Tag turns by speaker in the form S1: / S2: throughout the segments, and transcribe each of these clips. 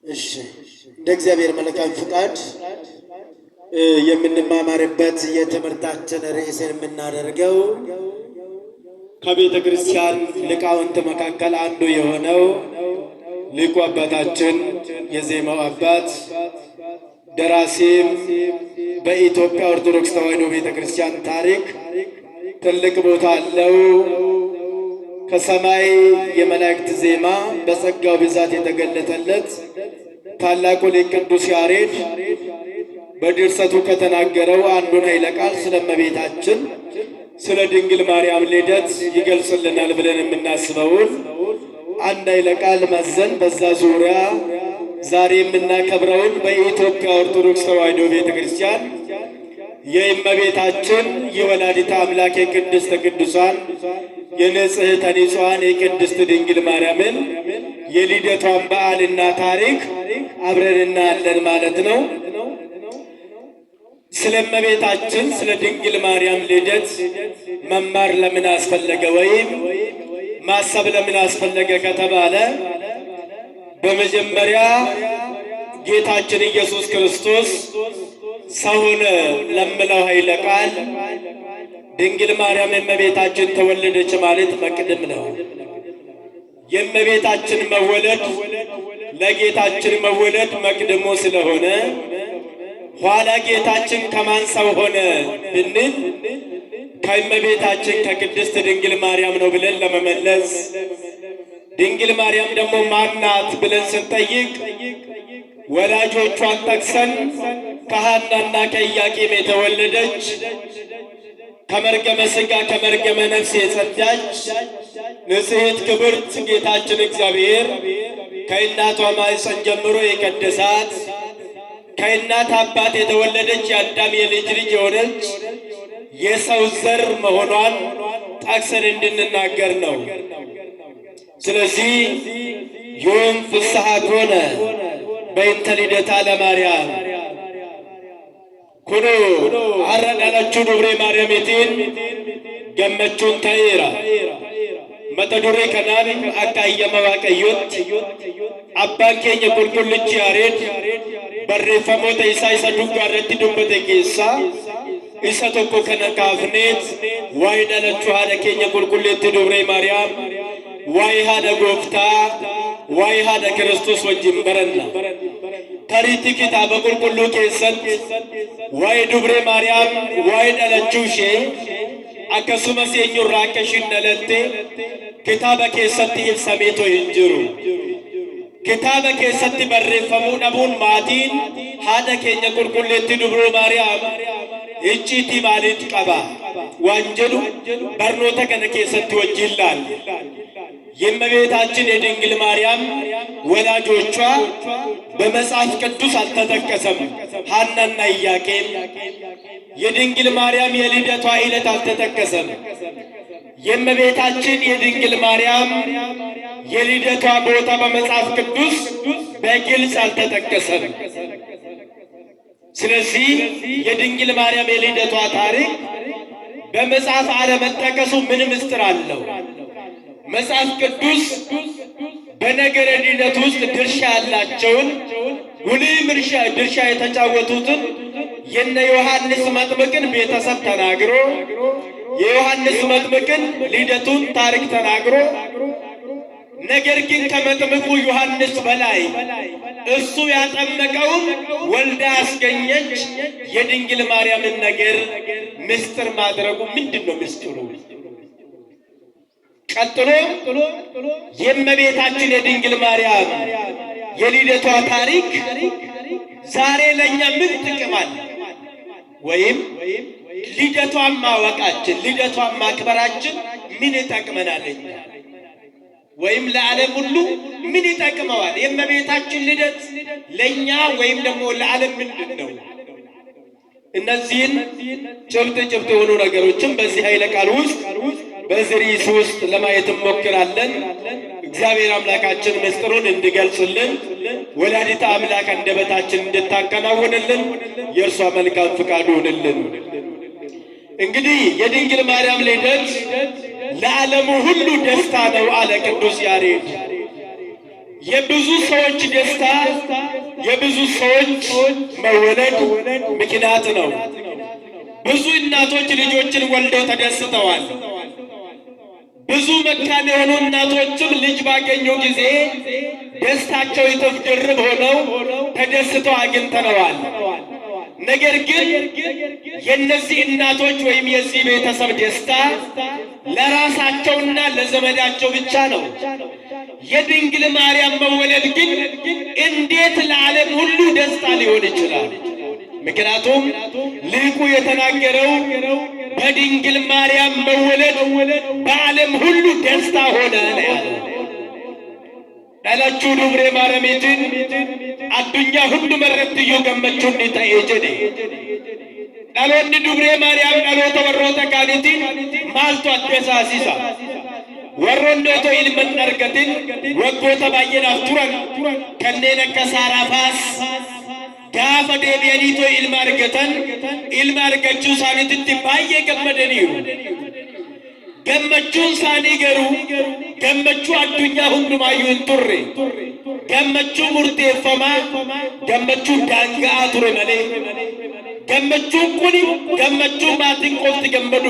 S1: እሺ እንደ እግዚአብሔር መልካም ፍቃድ የምንማማርበት የትምህርታችን ርዕስ የምናደርገው ከቤተ ክርስቲያን ሊቃውንት መካከል አንዱ የሆነው ሊቁ አባታችን የዜማው አባት ደራሲም በኢትዮጵያ ኦርቶዶክስ ተዋሕዶ ቤተ ክርስቲያን ታሪክ ትልቅ ቦታ አለው። ከሰማይ የመላእክት ዜማ በጸጋው ብዛት የተገለጠለት ታላቁ ሊቅ ቅዱስ ያሬድ በድርሰቱ ከተናገረው አንዱን ኃይለ ቃል ስለ እመቤታችን ስለ ድንግል ማርያም ልደት ይገልጽልናል ብለን የምናስበውን አንድ ኃይለ ቃል መዘን በዛ ዙሪያ ዛሬ የምናከብረውን በኢትዮጵያ ኦርቶዶክስ ተዋሕዶ ቤተ ክርስቲያን የእመቤታችን የወላዲተ አምላክ የቅድስተ ቅዱሳን የንጽሕተ ንጹሐን የቅድስት ድንግል ማርያምን የልደቷን በዓልና ታሪክ አብረን እናያለን ማለት ነው። ስለ እመቤታችን ስለ ድንግል ማርያም ልደት መማር ለምን አስፈለገ ወይም ማሰብ ለምን አስፈለገ ከተባለ በመጀመሪያ ጌታችን ኢየሱስ ክርስቶስ ሰው ሆነ ለምለው ኃይለ ቃል ድንግል ማርያም የእመቤታችን ተወለደች ማለት መቅድም ነው። የእመቤታችን መወለድ ለጌታችን መወለድ መቅድሞ ስለሆነ ኋላ ጌታችን ከማን ሰው ሆነ ብንል ከእመቤታችን ከቅድስት ድንግል ማርያም ነው ብለን ለመመለስ፣ ድንግል ማርያም ደግሞ ማናት ብለን ስንጠይቅ ወላጆቿን ጠቅሰን ከሐናና ከኢያቄም የተወለደች ከመርገመ ሥጋ ከመርገመ ነፍስ የጸዳች ንጽሕት ክብርት ጌታችን እግዚአብሔር ከእናቷ ማኅፀን ጀምሮ የቀደሳት ከእናት አባት የተወለደች የአዳም የልጅ ልጅ የሆነች የሰው ዘር መሆኗን ጠቅሰን እንድንናገር ነው። ስለዚህ ዮም ፍስሐ ኮነ በእንተ ልደታ ለማርያም ኩኑ አረዳላችሁ ዱብሬ ማርያሚቲን ገመቹን ተኢራ መተ ዱሬ ከናን አቃየመ ዋቀዮት አባን ኬኛ ቁልቁልች ያሬድ barreeffamoota isaa isa dugda irratti dubbate keessaa isa tokko kana kaafneet waa'ee dhalachuu haadha keenya qulqulleetti dubree maariyaam waa'ee haadha gooftaa waa'ee haadha Kiristoos wajjin baranna. Tariitii kitaaba qulqulluu keessatti waa'ee dubree maariyaam waa'ee dhalachuu ishee akkasumas eenyurraa akka ishiin dhalatte kitaaba keessatti ibsameetoo hin jiru. kitaaba keessatti barreeffamuu dhabuun maatiin haadha keenya qulqulleetti dubroo maariyaam icciitii maaliif qaba waan jedhu barnoota kana keessatti wajjin laalla. የእመቤታችን የድንግል ማርያም ወላጆቿ በመጽሐፍ ቅዱስ አልተጠቀሰም። ሐናና ኢያቄም የድንግል ማርያም የልደቷ ዕለት አልተጠቀሰም። የእመቤታችን የድንግል ማርያም የልደቷ ቦታ በመጽሐፍ ቅዱስ በግልጽ አልተጠቀሰም። ስለዚህ የድንግል ማርያም የልደቷ ታሪክ በመጽሐፍ አለመጠቀሱ ምን ምስጢር አለው? መጽሐፍ ቅዱስ በነገረ ድነት ውስጥ ድርሻ ያላቸውን ጉልህ ድርሻ የተጫወቱትን የነ ዮሐንስ መጥምቅን ቤተሰብ ተናግሮ የዮሐንስ መጥምቅን ልደቱን ታሪክ ተናግሮ ነገር ግን ከመጥምቁ ዮሐንስ በላይ እሱ ያጠመቀውን ወልዳ ያስገኘች የድንግል ማርያምን ነገር ምስጢር ማድረጉ ምንድነው ምስጢሩ? ቀጥሎ የእመቤታችን የድንግል ማርያም የልደቷ ታሪክ ዛሬ ለኛ ምን ጥቅም አለ? ወይም ልደቷን ማወቃችን ልደቷን ማክበራችን ምን ይጠቅመናል? ወይም ለዓለም ሁሉ ምን ይጠቅመዋል? የእመቤታችን ልደት ለኛ ወይም ደግሞ ለዓለም ምንድን ነው? እነዚህን ጭብጥ የሆኑ ነገሮችን በዚህ ኃይለ ቃል ውስጥ በዚህ ርዕስ ውስጥ ለማየት እንሞክራለን። እግዚአብሔር አምላካችን ምስጢሩን እንዲገልጽልን ወላዲተ አምላክ አንደበታችን እንድታከናውንልን የእርሷ መልካም ፍቃዱ ይሁንልን። እንግዲህ የድንግል ማርያም ልደት ለዓለሙ ሁሉ ደስታ ነው አለ ቅዱስ ያሬድ። የብዙ ሰዎች ደስታ፣ የብዙ ሰዎች መወለድ ምክንያት ነው። ብዙ እናቶች ልጆችን ወልደው ተደስተዋል። ብዙ መካን የሆኑ እናቶችም ልጅ ባገኙ ጊዜ ደስታቸው እጥፍ ድርብ ሆነው ተደስተው አግኝተነዋል። ነገር ግን የእነዚህ እናቶች ወይም የዚህ ቤተሰብ ደስታ ለራሳቸውና ለዘመዳቸው ብቻ ነው። የድንግል ማርያም መወለድ ግን እንዴት ለዓለም ሁሉ ደስታ ሊሆን ይችላል? ምክንያቱም ሊቁ የተናገረው በድንግል ማርያም መወለድ በዓለም ሁሉ ደስታ ሆነ ነው ያለው። ዳላችሁ ዱብሬ ማረሜትን አዱኛ ሁሉ መረትዮ ገመቹን ተኤጀዴ ዳሎን ዱብሬ ማርያም ዳሎተ ወሮተ ካኒቲን ማልቱ አደሳሲሳ ወሮንዶቶ ኢልመን አርገትን ወጎተ ባየናፍ ቱረን ከኔነ ከሳራፋስ ጋፈ ዴቢያኒቶ ኢልማ አርገተን ኢልማ አርገቹ ሳኒትቲ ባየ ገመደኒዩ ገመቹን ሳኒ ገሩ ገመቹ አዱኛ ሁንዱማዩን ቱሬ ገመቹ ሙርቴፈማ ገመቹ ዳንጋ ቱሬ መሌ ገመቹ ኩኒ ገመቹ ማቲን ቆፍቲ ገመዱ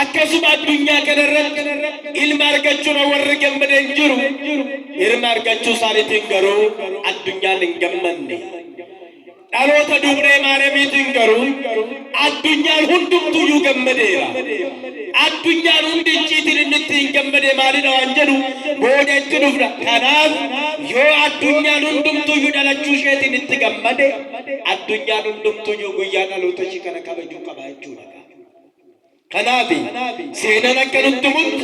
S1: akkasuma addunyaa kanarratti ilma argachuu warri gammadan jiru ilma argachuu isaaniitiin garuu addunyaan hin gammanne. dhaloota dubree maariyamiitiin garuu addunyaan hundumtuyyuu gammadeera. addunyaan hundi icciitiin inni ittiin gammade maalidha waan jedhu booda itti dhufna. kanaaf yoo addunyaan hundumtuyyuu dhalachuu isheetiin itti gammade addunyaan hundumtuyyuu guyyaa dhaloota ishii kana kabajuu qaba jechuudha. kanafi seenaan akkanumtumus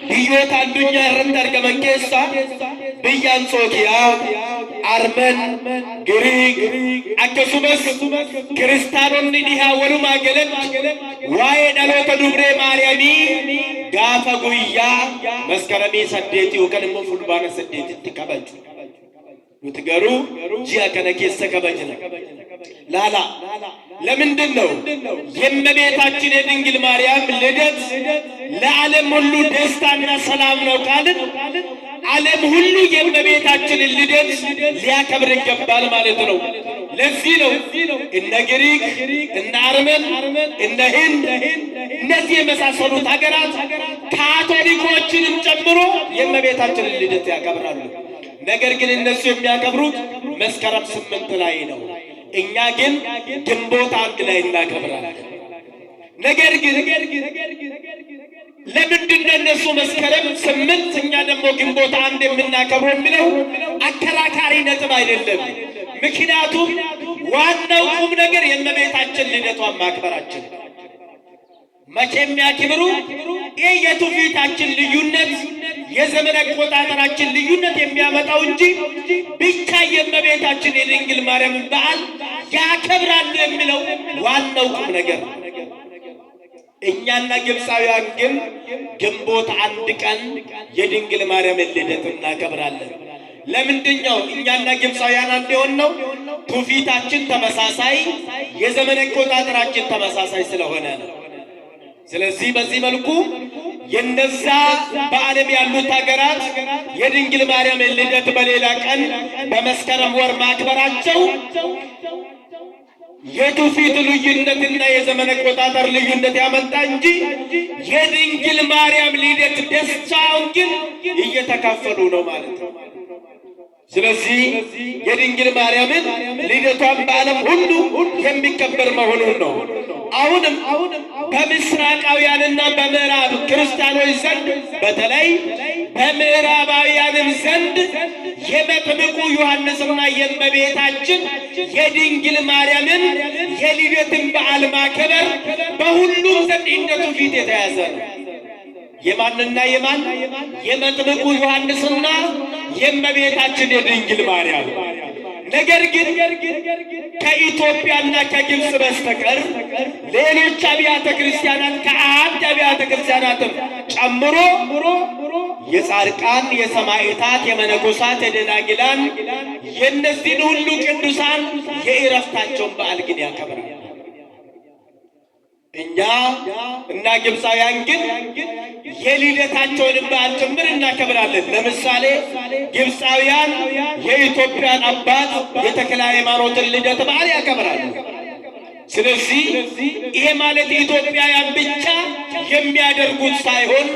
S1: biyyoota addunyaa irratti argaman keessa biyya Anxookiyaa, Armen, Giriik akkasumas kiristaanonni dhihaa walumaa galatti waa'ee dhaloota dubree maariyaamii gaafa guyyaa maskaramii 8 yookaan immoo fulbaana 8tti kabaju. nuti garuu ji'a kana keessa kabajna. ላላ ለምንድን ነው የእመቤታችን የድንግል ማርያም ልደት ለዓለም ሁሉ ደስታና ሰላም ነው ካልን ዓለም ሁሉ የእመቤታችንን ልደት ሊያከብር ይገባል ማለት ነው። ለዚህ ነው እነ ግሪክ እነ አርመን እነ ህንድ እነዚህ የመሳሰሉት ሀገራት ካቶሊኮችንም ጨምሮ የእመቤታችንን ልደት ያከብራሉ። ነገር ግን እነሱ የሚያከብሩት መስከረም 8 ላይ ነው። እኛ ግን ግንቦት 1 ላይ እናከብራለን። ነገር ግን ለምንድን ነው እነሱ መስከረም 8 እኛ ደግሞ ግንቦት 1 የምናከብረው የሚለው አከራካሪ ነጥብ አይደለም። ምክንያቱም ዋናው ቁም ነገር የእመቤታችን ልደቷን ማክበራችን መቼ የሚያከብሩ ይሄ የትውፊታችን ልዩነት የዘመን አቆጣጠራችን ልዩነት የሚያመጣው እንጂ ብቻ የእመቤታችን የድንግል ማርያም በዓል ያከብራሉ የሚለው ዋናው ቁም ነገር። እኛና ግብፃውያን ግን ግንቦት 1 ቀን የድንግል ማርያም ልደት እናከብራለን። ለምንድነው እኛና ግብፃውያን አንድ የሆነው? ትውፊታችን ተመሳሳይ፣ የዘመን አቆጣጠራችን ተመሳሳይ ስለሆነ ነው። ስለዚህ በዚህ መልኩ የነዛ በዓለም ያሉት ሀገራት የድንግል ማርያም ልደት በሌላ ቀን በመስከረም ወር ማክበራቸው የትውፊት ልዩነትና የዘመን አቆጣጠር ልዩነት ያመጣ እንጂ የድንግል ማርያም ልደት ደስታውን ግን እየተካፈሉ ነው ማለት ነው። ስለዚህ የድንግል ማርያምን ልደቷን በዓለም ሁሉ የሚከበር መሆኑን ነው። አሁንም በምስራቃውያንና በምዕራብ ክርስቲያኖች ዘንድ በተለይ በምዕራባውያንም ዘንድ የመጥምቁ ዮሐንስና የእመቤታችን የድንግል ማርያምን የልደትን በዓል ማክበር በሁሉም ዘንድ እንደ ትውፊት የተያዘ ነው። የማንና የማን? የመጥምቁ ዮሐንስና የእመቤታችን የድንግል ማርያም። ነገር ግን ከኢትዮጵያና ከግብፅ በስተቀር ሌሎች አብያተ ክርስቲያናት ከአንድ አብያተ ክርስቲያናትም ጨምሮ የጻድቃን፣ የሰማዕታት፣ የመነኮሳት፣ የደናግላን የእነዚህን ሁሉ ቅዱሳን የዕረፍታቸውን በዓል ግን ያከብራል። እኛ እና ግብፃውያን ግን የልደታቸውን በዓል ጭምር እናከብራለን። ለምሳሌ ግብፃውያን የኢትዮጵያን አባት የተክለ ሃይማኖትን ልደት በዓል ያከብራሉ። ስለዚህ ይሄ ማለት ኢትዮጵያውያን ብቻ የሚያደርጉት ሳይሆን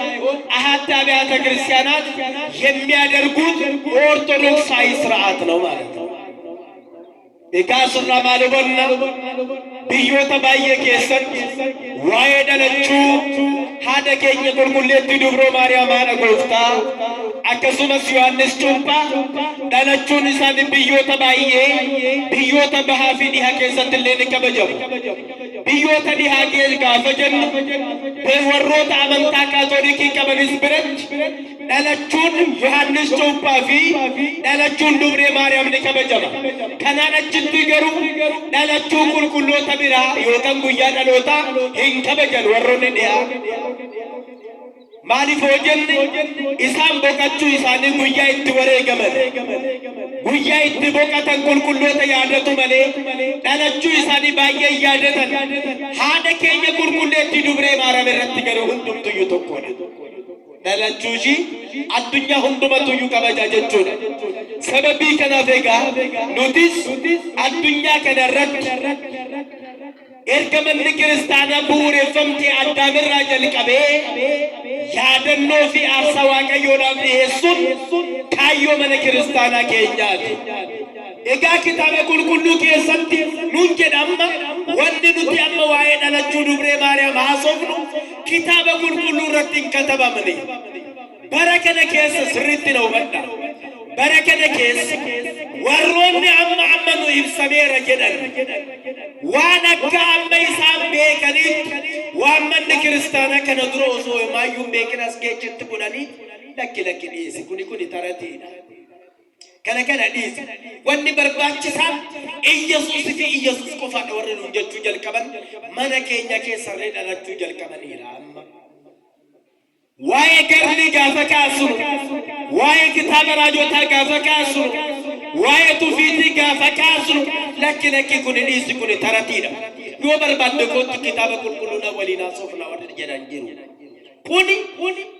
S1: አሃት አብያተ ክርስቲያናት የሚያደርጉት ኦርቶዶክሳዊ ስርዓት ነው ማለት ነው። Ikaasirraa maal hubanna biyyoota baay'ee keessatti waa'ee dhalachuu haadha keenya qulqulleettii dubroo Maariyaam haadha gooftaa akkasumas Yohaannis Cuuphaa dhalachuun isaanii biyyoota baay'ee biyyoota bahaa fi dhihaa keessatti illee ni kabajamu. Biyyoota dhihaa gaafa jennu warroota amantaa kaatoolikii qabanis biratti dhalachuun Yohaannis Cuuphaa fi dhalachuun dubree Maariyaam ni kabajama. Kanaan achitti garuu dhalachuu qulqulloota biraa yookaan guyyaa dhalootaa hin kabajan warroonni dhiyaa. Maaliif yoo jenne isaan boqachuu isaanii guyyaa itti wareegaman guyyaa itti boqatan qulqulloota yaadatu malee dhalachuu isaanii baay'ee yaadatan. Haadha keenya qulqulleettii dubree Maariyaam irratti garuu hundumtuyyuu tokkodha. Dhalachuushi addunyaa hundumatuyyuu kabaja jechuudha. Sababii kanaaf egaa nutis addunyaa kanarratti erga manni kiristaanaa bu'uureffamtee addaamirraa jalqabee yaadannoo fi aarsaa waaqayyoodhaaf dhiyeessuun kaayyoo mana kiristaanaa keenyaati. Egaa kitaaba qulqulluu keessatti nuun jedhamma wanni nuti amma waa'ee dhalachuu dubree Maariyaam haasofnu kitaaba qulqulluu irratti hin katabamne. Bara kana keessa sirriitti na hubadha. Bara kana keessa warroonni amma nu ibsameera jedhan waan akka amma isaan beekanitti waan manni kiristaanaa kana dura osoo maayyuu beekin as geechitti godhanii lakki dhiisi kuni taratiidha. Kana dhiisi wanni barbaachisaan Iyyasuus fi Iyyasuus qofaadha warri nuun jechuu jalqaban mana keenya keessarree dhalachuu jalqabaniidha amma. Waa'ee garni gaafa kaasunu waa'ee kitaaba raajotaa gaafa kaasunu waa'ee tufiitii gaafa kaasunu lakki kuni dhiisi kuni taratiidha. Yoo barbaadde kootti kitaaba qulqulluudha waliin haasofna warri jedhan jiru. Kuni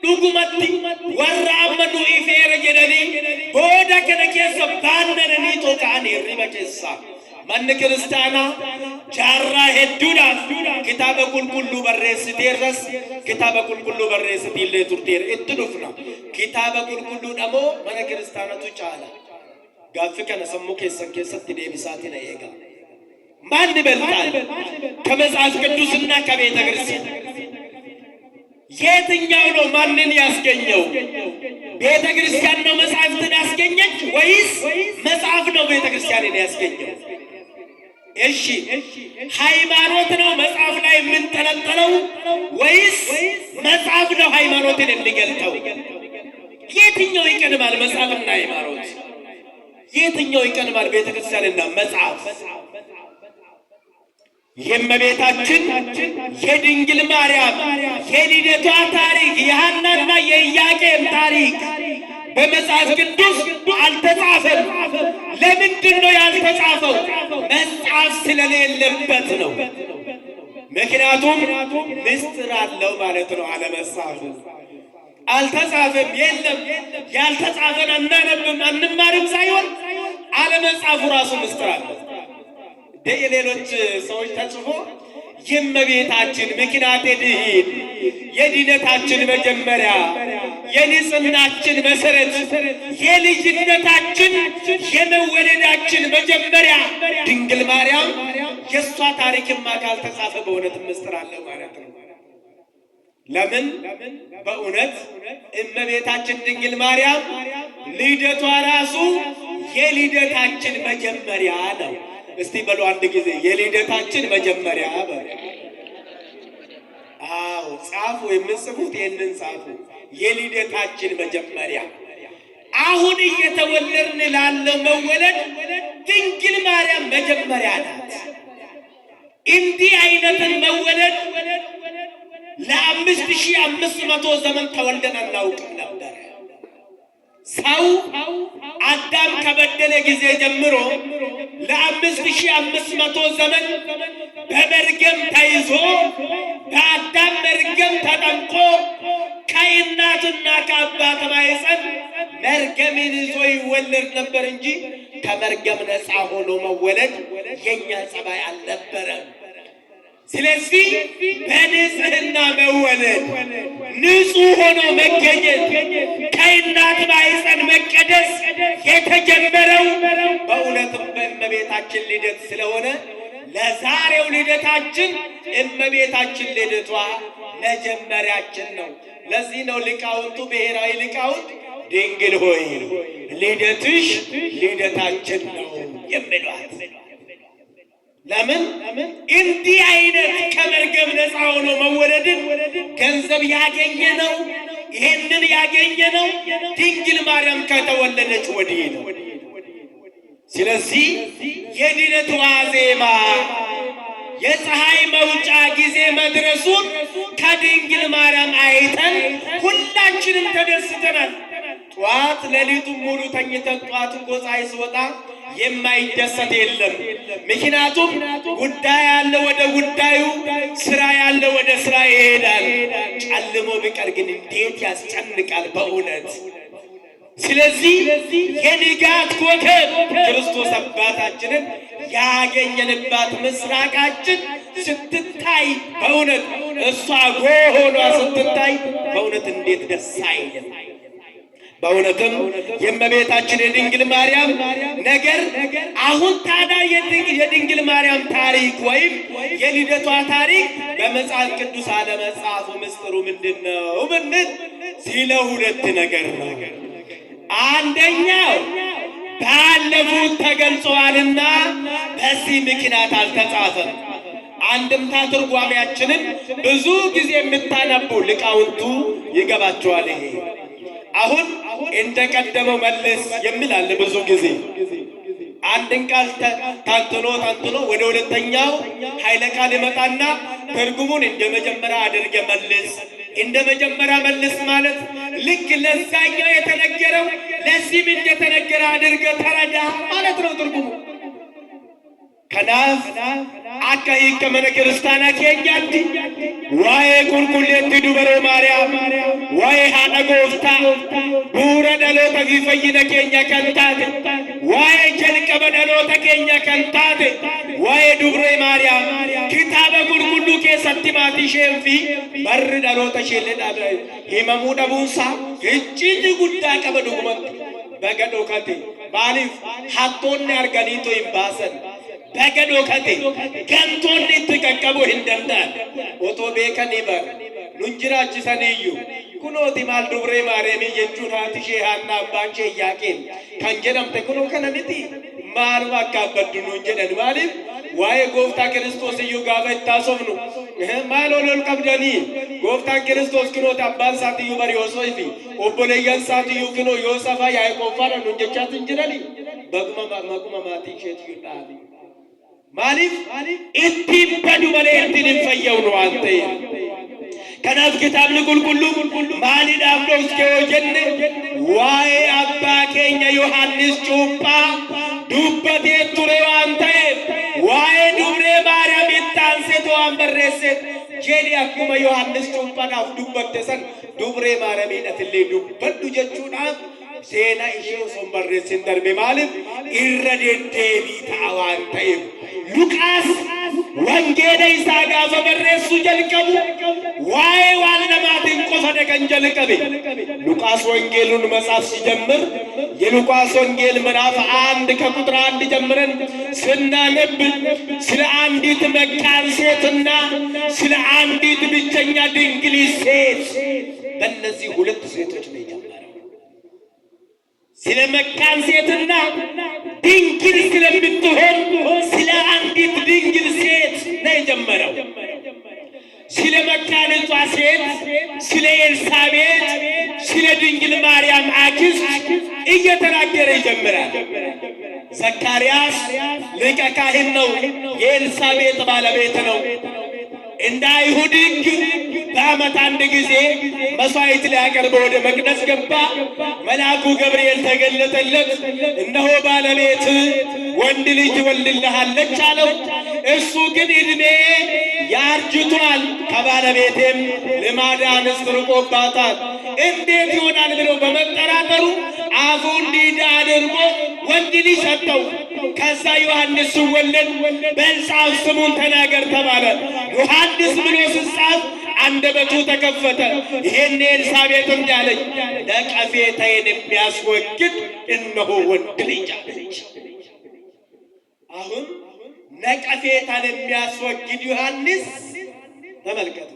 S1: dhugumatti warra amma nu ifeera jedhanii booda kana keessa baannanii toka'anii hirriba keessaa. Manni kiristaanaa jaarraa hedduudhaaf kitaaba qulqulluu barreessiteerras kitaaba qulqulluu barreessitiillee turteera. Itti dhufna kitaaba qulqulluudha moo mana kiristaanatu caala? Gaaffii kana sammuu keessan keessatti deebisaatiin eega. Maanni በልጣል ከመጽሐፍ ቅዱስና ከቤተ ክርስቲያን? የትኛው ነው ማንን ያስገኘው? ቤተ ክርስቲያን ነው መጽሐፍትን ያስገኘች ወይስ መጽሐፍ ነው ቤተ ክርስቲያንን ያስገኘው? እሺ ሃይማኖት ነው መጽሐፍ ላይ የምንጠለጠለው ወይስ መጽሐፍ ነው ሃይማኖትን የሚገልጠው? የትኛው ይቀድማል መጽሐፍና ሃይማኖት? የትኛው ይቀድማል ቤተ ክርስቲያንና መጽሐፍ? የእመቤታችን የድንግል ማርያም የልደቷ ታሪክ የሐናና የኢያቄም ታሪክ በመጽሐፍ ቅዱስ አልተጻፈም። ለምንድን ነው ያልተጻፈው? መጽሐፍ ስለሌለበት ነው። ምክንያቱም ምስጢር አለው ማለት ነው። አለመጻፉ አልተጻፈም፣ የለም። ያልተጻፈን አናነብም አንማርም ሳይሆን አለመጻፉ ራሱ ምስጢር አለው። የሌሎች ሰዎች ተጽፎ የእመቤታችን ምክንያተ ድኂን የድነታችን መጀመሪያ የንጽሕናችን መሰረት የልጅነታችን የመወለዳችን መጀመሪያ ድንግል ማርያም የእሷ ታሪክማ ካልተጻፈ በእውነት ምስጢር አለ ማለት ነው። ለምን? በእውነት እመቤታችን ድንግል ማርያም ልደቷ ራሱ የልደታችን መጀመሪያ ነው። እስቲ በሉ አንድ ጊዜ የልደታችን መጀመሪያ በሉ። አዎ ጻፉ፣ የምጽፉት ይሄንን ጻፉ። የልደታችን መጀመሪያ አሁን እየተወለድን ላለው መወለድ ድንግል ማርያም መጀመሪያ ናት። እንዲህ አይነትን መወለድ ለ5500 ዘመን ተወልደን አናውቅም ነበር። ሰው አዳም ከበደለ ጊዜ ጀምሮ ለ5500 ዘመን በመርገም ተይዞ በአዳም መርገም ተጠምቆ ከእናቱና ከአባቱ ማኅፀን መርገምን ይዞ ይወለድ ነበር እንጂ ከመርገም ነፃ ሆኖ መወለድ የኛ ጸባይ አልነበረም። ስለዚህ በንጽሕና መወለድ፣ ንጹሕ ሆኖ መገኘት፣ ከእናት ማኅፀን መቀደስ የተጀመረው በእውነትም በእመቤታችን ልደት ስለሆነ ለዛሬው ልደታችን እመቤታችን ልደቷ መጀመሪያችን ነው። ለዚህ ነው ሊቃውንቱ ብሔራዊ ሊቃውንት ድንግል ሆይ ልደትሽ ልደታችን ነው የሚሏት። ለምን? እንዲህ አይነት ከመርገም ነፃ ሆኖ መወለድን ገንዘብ ያገኘ ነው። ይሄንን ያገኘ ነው ድንግል ማርያም ከተወለደች ወዲህ ነው። ስለዚህ የልደቷ ዜማ የፀሐይ መውጫ ጊዜ መድረሱን ከድንግል ማርያም አይተን ሁላችንም ተደስተናል። ጧት ሌሊቱን ሙሉ ተኝተን ጧት እኮ ፀሐይ ሲወጣ የማይደሰት የለም። ምክንያቱም ጉዳይ ያለ ወደ ጉዳዩ፣ ስራ ያለ ወደ ስራ ይሄዳል። ጨልሞ ቢቀር ግን እንዴት ያስጨንቃል በእውነት። ስለዚህ የንጋት ኮከብ ክርስቶስ አባታችንን ያገኘንባት ምስራቃችን ስትታይ በእውነት እሷ ጎሆኗ ስትታይ በእውነት እንዴት ደስ አይልም። በእውነትም የእመቤታችን የድንግል ማርያም ነገር አሁን ታዲያ የድንግል ማርያም ታሪክ ወይም የልደቷ ታሪክ በመጽሐፍ ቅዱስ አለመጻፉ ምስጢሩ ምንድነው ብንል ስለ ሁለት ነገር ነው። አንደኛው ባለፉት ተገልጸዋልና በዚህ ምክንያት አልተጻፈም። አንድምታ ትርጓሜያችንን ብዙ ጊዜ የምታነቡ ሊቃውንቱ ይገባቸዋል። ይሄ አሁን እንደቀደመው መልስ የሚል አለ። ብዙ ጊዜ አንድን ቃል ተንትኖ ወደ ሁለተኛው ኃይለ ቃል ይመጣና ትርጉሙን እንደ መጀመሪያ አድርገ መልስ። እንደ መጀመሪያ መልስ ማለት ልክ ለዛኛው የተነገረው ለዚህም እንደተነገረ አድርገ ተረዳ ማለት ነው ትርጉሙ። ከናፍ አካይ ከመነ ክርስቲያና ከኛት ዋይ ቁልቁሌት ዱበሮ ማርያም ዋይ ሃና ጎፍታ ቡረ ደሎታ ጊፈይነ ከኛ ከንታቴ ዋይ ጀልቀበ ደሎታ ከኛ ከንታቴ ዋይ ዱብሬ ማርያም ኪታበ ቁልቁሉ ከሰቲ ማቲ ሼንፊ በር ደሎታ ሼለዳ ሂመሙ ደቡሳ እጅት ጉዳ ቀበዱመት በገዶ ከቴ ባሊፍ ሀቶን ያርጋኒቶ ይባሰን በገዶ ከቴ ገንቶን ይተቀቀቡ እንደንዳል ኦቶ ቤከን ይበር ኑንጅራች ሰንዩ ኩኖቲ ማል ዱብሬ ማርያም የጁን ሃቲሼ ሃና አባንቼ ያቄን ከንጀደምተ ኩኖ ከነሚቲ ማል ዋካበዱ ኑንጀደን ባሊፍ ዋይ ጎፍታ ክርስቶስ እዩ ጋበ ታሶፍኑ ማል ኦሎል ቀብደኒ ጎፍታ ክርስቶስ ክኖት አባን ሳትዩ በሪ ዮሶይፊ ኦቦለያን ሳትዩ ክኖ ዮሰፋ ያይቆፋረ ኑንጀቻት እንጅረኒ በቁማ ማቁማ ማቲ ሸት ይጣሊ ማሊፍ ኢቲም በዱ በሌልቲን ፈየው ነው አንተ ከናፍ ክታብ ልቁልቁሉ ማሊ ዳፍሎ እስከወጀን ዋይ አባ ኬኛ ዮሐንስ ጩጳ ዱበቴ ቱሬ አንተ ዋይ ዱብሬ ማርያም ይታንሴቶ አንበረሴት ጄዲ አኩማ ዮሐንስ ጩጳ ዳፍ ዱበተሰን ዱብሬ ማርያም ይነትሌ ዱበዱ ጀቹና ሴና ኢሼው ሶምበረሴን ደርቤ ማለት ኢረዴዴቢ ታዋንተ ሉቃስ ወንጌለ ኢሳጋ በመረሱ ጀልቀቡ ዋይ ዋለማቲን ቆፈደ ከንጀልቀበ ሉቃስ ወንጌሉን መጻፍ ሲጀምር የሉቃስ ወንጌል ምዕራፍ 1 ከቁጥር 1 ጀምረን ስናነብ ስለ አንዲት መካን ሴትና ስለ አንዲት ብቸኛ ድንግል ሴት በእነዚህ ሁለት ሴቶች ነው የጀመረው። ስለ መካን ሴትና ድንግል ስለምትሆን ስለ አንዲት ድንግል ሴት ነው የጀመረው። ስለ መካንቷ ሴት ስለ ኤልሳቤጥ ስለ ድንግል ማርያም አክስት እየተናገረ ይጀምራል። ዘካርያስ ሊቀ ካህን ነው፣ የኤልሳቤጥ ባለቤት ነው። እንደ አይሁድ ሕግ በዓመት አንድ ጊዜ መስዋዕት ሊያቀርብ ወደ መቅደስ ገባ። መልአኩ ገብርኤል ተገለጠለት። እነሆ ባለቤት ወንድ ልጅ ወልድልሃለች አለው። እሱ ግን ዕድሜ ያርጅቷል፣ ከባለቤቴም ልማደ አንስት ርቆባታል፣ እንዴት ይሆናል ብለው በመጠራጠሩ አፉ እንዲህ አድርጎ ወንድ ልጅ ሰጠው። ከዛ ዮሐንስ ሲወለድ በጻፍ ስሙን ተናገር ተባለ። ዮሐንስ ብሎ ሲጻፍ አንደበቱ ተከፈተ። ይሄን ኤልሳቤጥ እንዳለች ነቀፌታዬን የሚያስወግድ እነሆ ወንድ ልጅ አለች። አሁን ነቀፌታን የሚያስወግድ ዮሐንስ ተመልከቱ።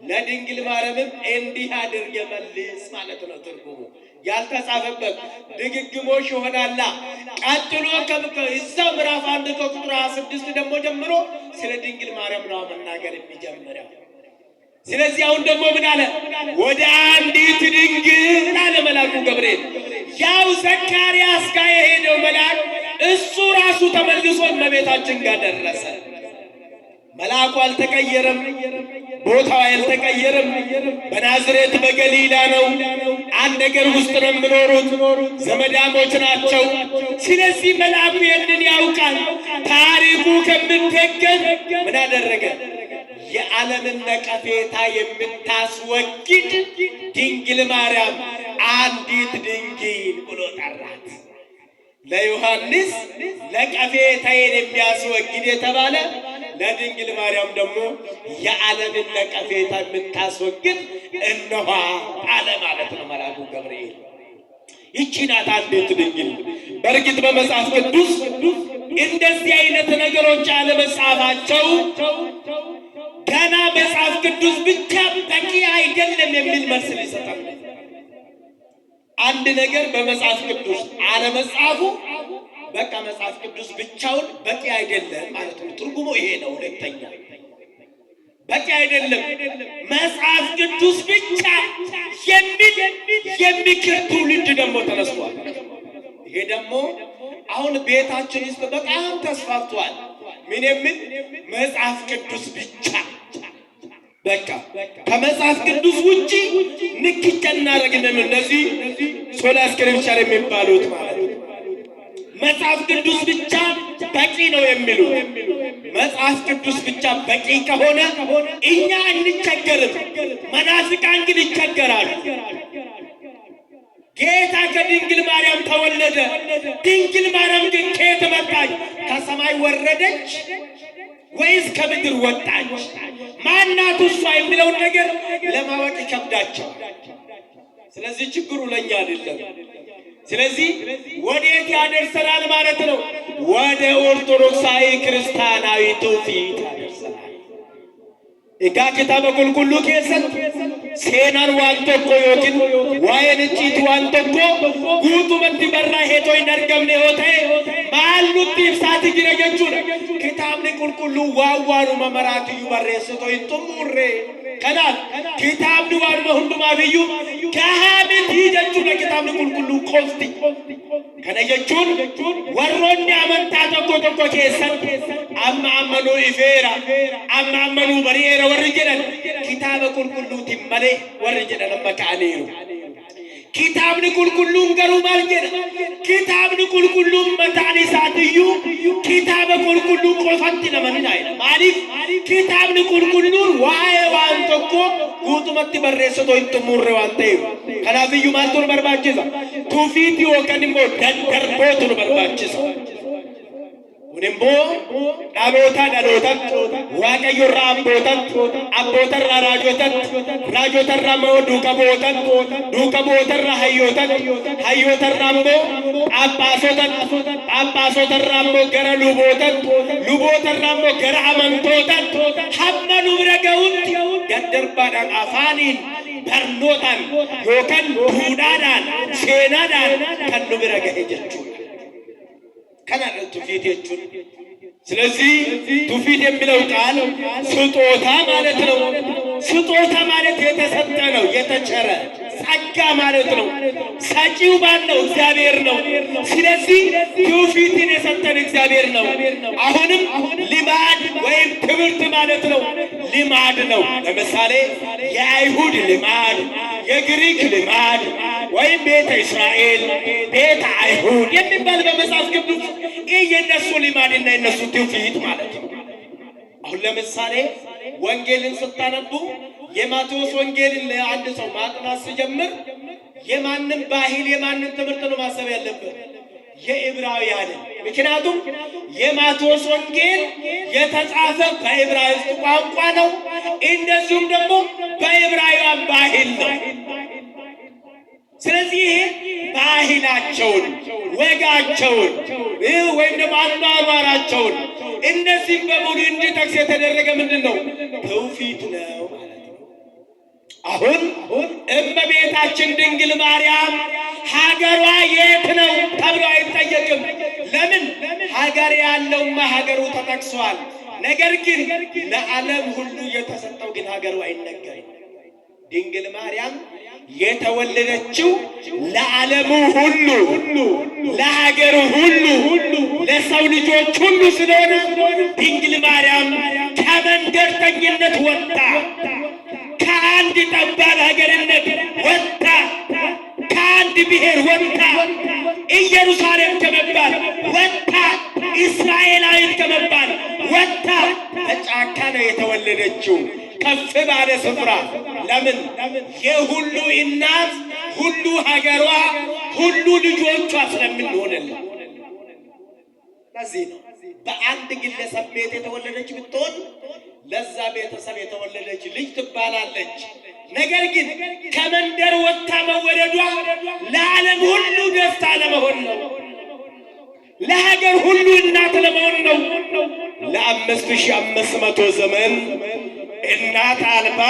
S1: ለድንግል ማርያምም እንዲህ አድርግ መልስ ማለት ነው ትርጉሙ። ያልተጻፈበት ድግግሞሽ ይሆናላ። ቀጥሎ እዛው ምዕራፍ 1 ከቁጥር 26 ደግሞ ጀምሮ ስለ ድንግል ማርያም ነው መናገር የሚጀምረው። ስለዚህ አሁን ደግሞ ምን አለ? ወደ አንዲት ድንግል አለ መልአኩ ገብርኤል። ያው ዘካርያስ ጋር የሄደው መልአክ እሱ ራሱ ተመልሶ እመቤታችን ጋር ደረሰ። መልአኩ አልተቀየረም፣ ቦታው አልተቀየረም። በናዝሬት በገሊላ ነው። አንድ ነገር ውስጥ ነው የሚኖሩት፣ ዘመዳሞች ናቸው። ስለዚህ መልአኩ ይህንን ያውቃል። ታሪኩ ከምትገኝ ምን አደረገ? የዓለምን ነቀፌታ የምታስወግድ ድንግል ማርያም አንዲት ድንግል ብሎ ጠራት። ለዮሐንስ ነቀፌታዬን የሚያስወግድ የተባለ ለድንግል ማርያም ደግሞ የዓለምን ነቀፌታ የምታስወግድ እነኋ አለ ማለት ነው መልአኩ ገብርኤል። ይቺ ናት አንዲት ድንግል። በእርግጥ በመጽሐፍ ቅዱስ እንደዚህ አይነት ነገሮች አለመጻፋቸው ገና መጽሐፍ ቅዱስ ብቻ በቂ አይደለም የሚል መልስ ሊሰጣል። አንድ ነገር በመጽሐፍ ቅዱስ አለመጻፉ በቃ መጽሐፍ ቅዱስ ብቻውን በቂ አይደለም ማለት ነው። ትርጉሙ ይሄ ነው። ሁለተኛ በቂ አይደለም መጽሐፍ ቅዱስ ብቻ የሚል የሚክር ትውልድ ደግሞ ተነስቷል። ይሄ ደግሞ አሁን ቤታችን ውስጥ በጣም ተስፋፍቷል። ምን የሚል መጽሐፍ ቅዱስ ብቻ በቃ ከመጽሐፍ ቅዱስ ውጪ ንክቻ እናደርግንም። እነዚህ ሶላ ስክሪፕቸር የሚባሉት ማለት ነው። መጽሐፍ ቅዱስ ብቻ በቂ ነው የሚሉ መጽሐፍ ቅዱስ ብቻ በቂ ከሆነ እኛ እንቸገርም፣ መናፍቃን ግን ይቸገራሉ። ጌታ ከድንግል ማርያም ተወለደ። ድንግል ማርያም ግን ከየት መጣች? ከሰማይ ወረደች ወይስ ከምድር ወጣች? ማናት እሷ የሚለውን ነገር ለማወቅ ይከብዳቸው። ስለዚህ ችግሩ ለኛ አይደለም። ስለዚህ ወዴት ያደርሰናል ማለት ነው? ወደ ኦርቶዶክሳዊ ክርስቲያናዊ ትውፊት ያደርሰናል። እጋ ኪታበ ቁልቁሉ ኬሰን ሴናን ዋን tokko yookiin waa'een icciitii waan tokko guutumatti barraa'ee hin argamne yoo ta'e maal nutti ibsaati jira jechuudha. Kitaabni qulqulluun waanuma maraatiyyuu barreessitoo hin xumurre. Kanaaf kitaabni waanuma hundumaafiyyuu gahaa miti jechuudha. Kitaabni qulqulluun qofti. Kana jechuun warroonni amantaa tokko keessatti amma ammanuu ifeera, amma ammanuu bari'eera warri jedhan kitaaba qulqulluutiin malee warri jedhan amma ka'aniiru. Kitaabni qulqulluun garuu maal jedha? Kitaabni qulqulluun mataan isaatiyyuu kitaaba qulqulluu qofatti nama ni dhaayina. Maaliif? Kitaabni qulqulluun waa'ee waan tokko guutumatti barreessitoo hin xumurre waan ta'eef. Kanaafiyyuu maaltu nu barbaachisa? Tuufiitii yookaan immoo daddarbootu nu barbaachisa. Kunimmoo dhalootatti waaqayyoorraa abbootarraa raajotarraa immoo duuka bootarraa hayyootarraa immoo phaapphaasotarraa immoo gara lubootarraa immoo gara amantootaatti hamma nu bira ga'utti daddarbaadhaan afaaniin barnootaan yookaan duudhaadhaan seenaadhaan kan nu bira ga'e jechuudha. Kana tufiit jechuun. ስለዚህ ትውፊት የሚለው ቃል ስጦታ ማለት ነው። ስጦታ ማለት የተሰጠ ነው፣ የተቸረ ጸጋ ማለት ነው። ሰጪው ማን ነው? እግዚአብሔር ነው። ስለዚህ ትውፊትን የሰጠን እግዚአብሔር ነው። አሁንም ልማድ ወይም ትምህርት ማለት ነው። ልማድ ነው። ለምሳሌ የአይሁድ ልማድ፣ የግሪክ ልማድ ወይም ቤተ እስራኤል፣ ቤተ አይሁድ የሚባል በመጽሐፍ ቅዱስ ይህ የነሱ ልማድና የነሱ ትውፊት ማለት ነው። አሁን ለምሳሌ ወንጌልን ስታነቡ የማቴዎስ ወንጌልን አንድ ሰው ማጥናት ሲጀምር የማንም ባህል የማንም ትምህርት ነው ማሰብ ያለበት? የዕብራውያን። ምክንያቱም የማቴዎስ ወንጌል የተጻፈ በዕብራይስጥ ቋንቋ ነው፣ እንደዚሁም ደግሞ በዕብራውያን ባህል ነው። ስለዚህ ይሄ ባህላቸውን፣ ወጋቸውን ወይም ደግሞ አኗኗራቸውን እነዚህም በሙሉ እንዲጠቅስ የተደረገ ምንድን ነው? ትውፊት ነው ማለት ነው። አሁን እመቤታችን ድንግል ማርያም ሀገሯ የት ነው ተብሎ አይጠየቅም። ለምን? ሀገር ያለውማ ሀገሩ ተጠቅሷል። ነገር ግን ለዓለም ሁሉ የተሰጠው ግን ሀገሩ አይነገርም። ድንግል ማርያም የተወለደችው ለዓለሙ ሁሉ፣ ለሀገሩ ሁሉ፣ ለሰው ልጆች ሁሉ ስለሆነ ድንግል ማርያም ከመንደርተኝነት ወጣ፣ ከአንድ ጠባብ ሀገርነት ወጣ፣ ከአንድ ብሔር ወጣ፣ ኢየሩሳሌም ከመባል ወጣ፣ እስራኤላዊት ከመባል ወጣ። በጫካ ነው የተወለደችው፣ ከፍ ባለ ስፍራ። ለምን? የሁሉ እናት፣ ሁሉ ሀገሯ፣ ሁሉ ልጆቿ ስለምንሆንልን። ለዚህ ነው በአንድ ግለሰብ ቤት የተወለደች ብትሆን ለዛ ቤተሰብ የተወለደች ልጅ ትባላለች። ነገር ግን ከመንደር ወጥታ መወለዷ ለዓለም ሁሉ ደስታ ለመሆን ነው፣ ለሀገር ሁሉ እናት ለመሆን ነው። ለ5500 ዘመን እናት አልባ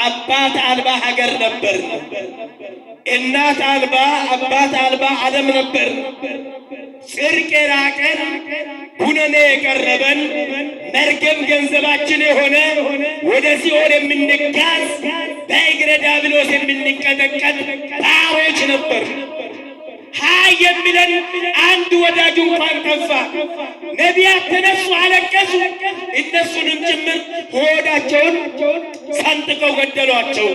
S1: አባት አልባ ሀገር ነበር። እናት አልባ አባት አልባ ዓለም ነበር። ጽድቅ የራቀን፣ ኩነኔ የቀረበን፣ መርገም ገንዘባችን የሆነ ወደ ሲኦል የምንጋዝ በእግረ ዲያብሎስ የምንቀጠቀጥ ባሮች ነበር። ሃይ የሚለን አንድ ወዳጁ እንኳን ጠፋ። ነቢያት ተነሱ፣ አለቀሱ። እነሱንም ጭምር ሆዳቸውን ሰንጥቀው ገደሏቸው፣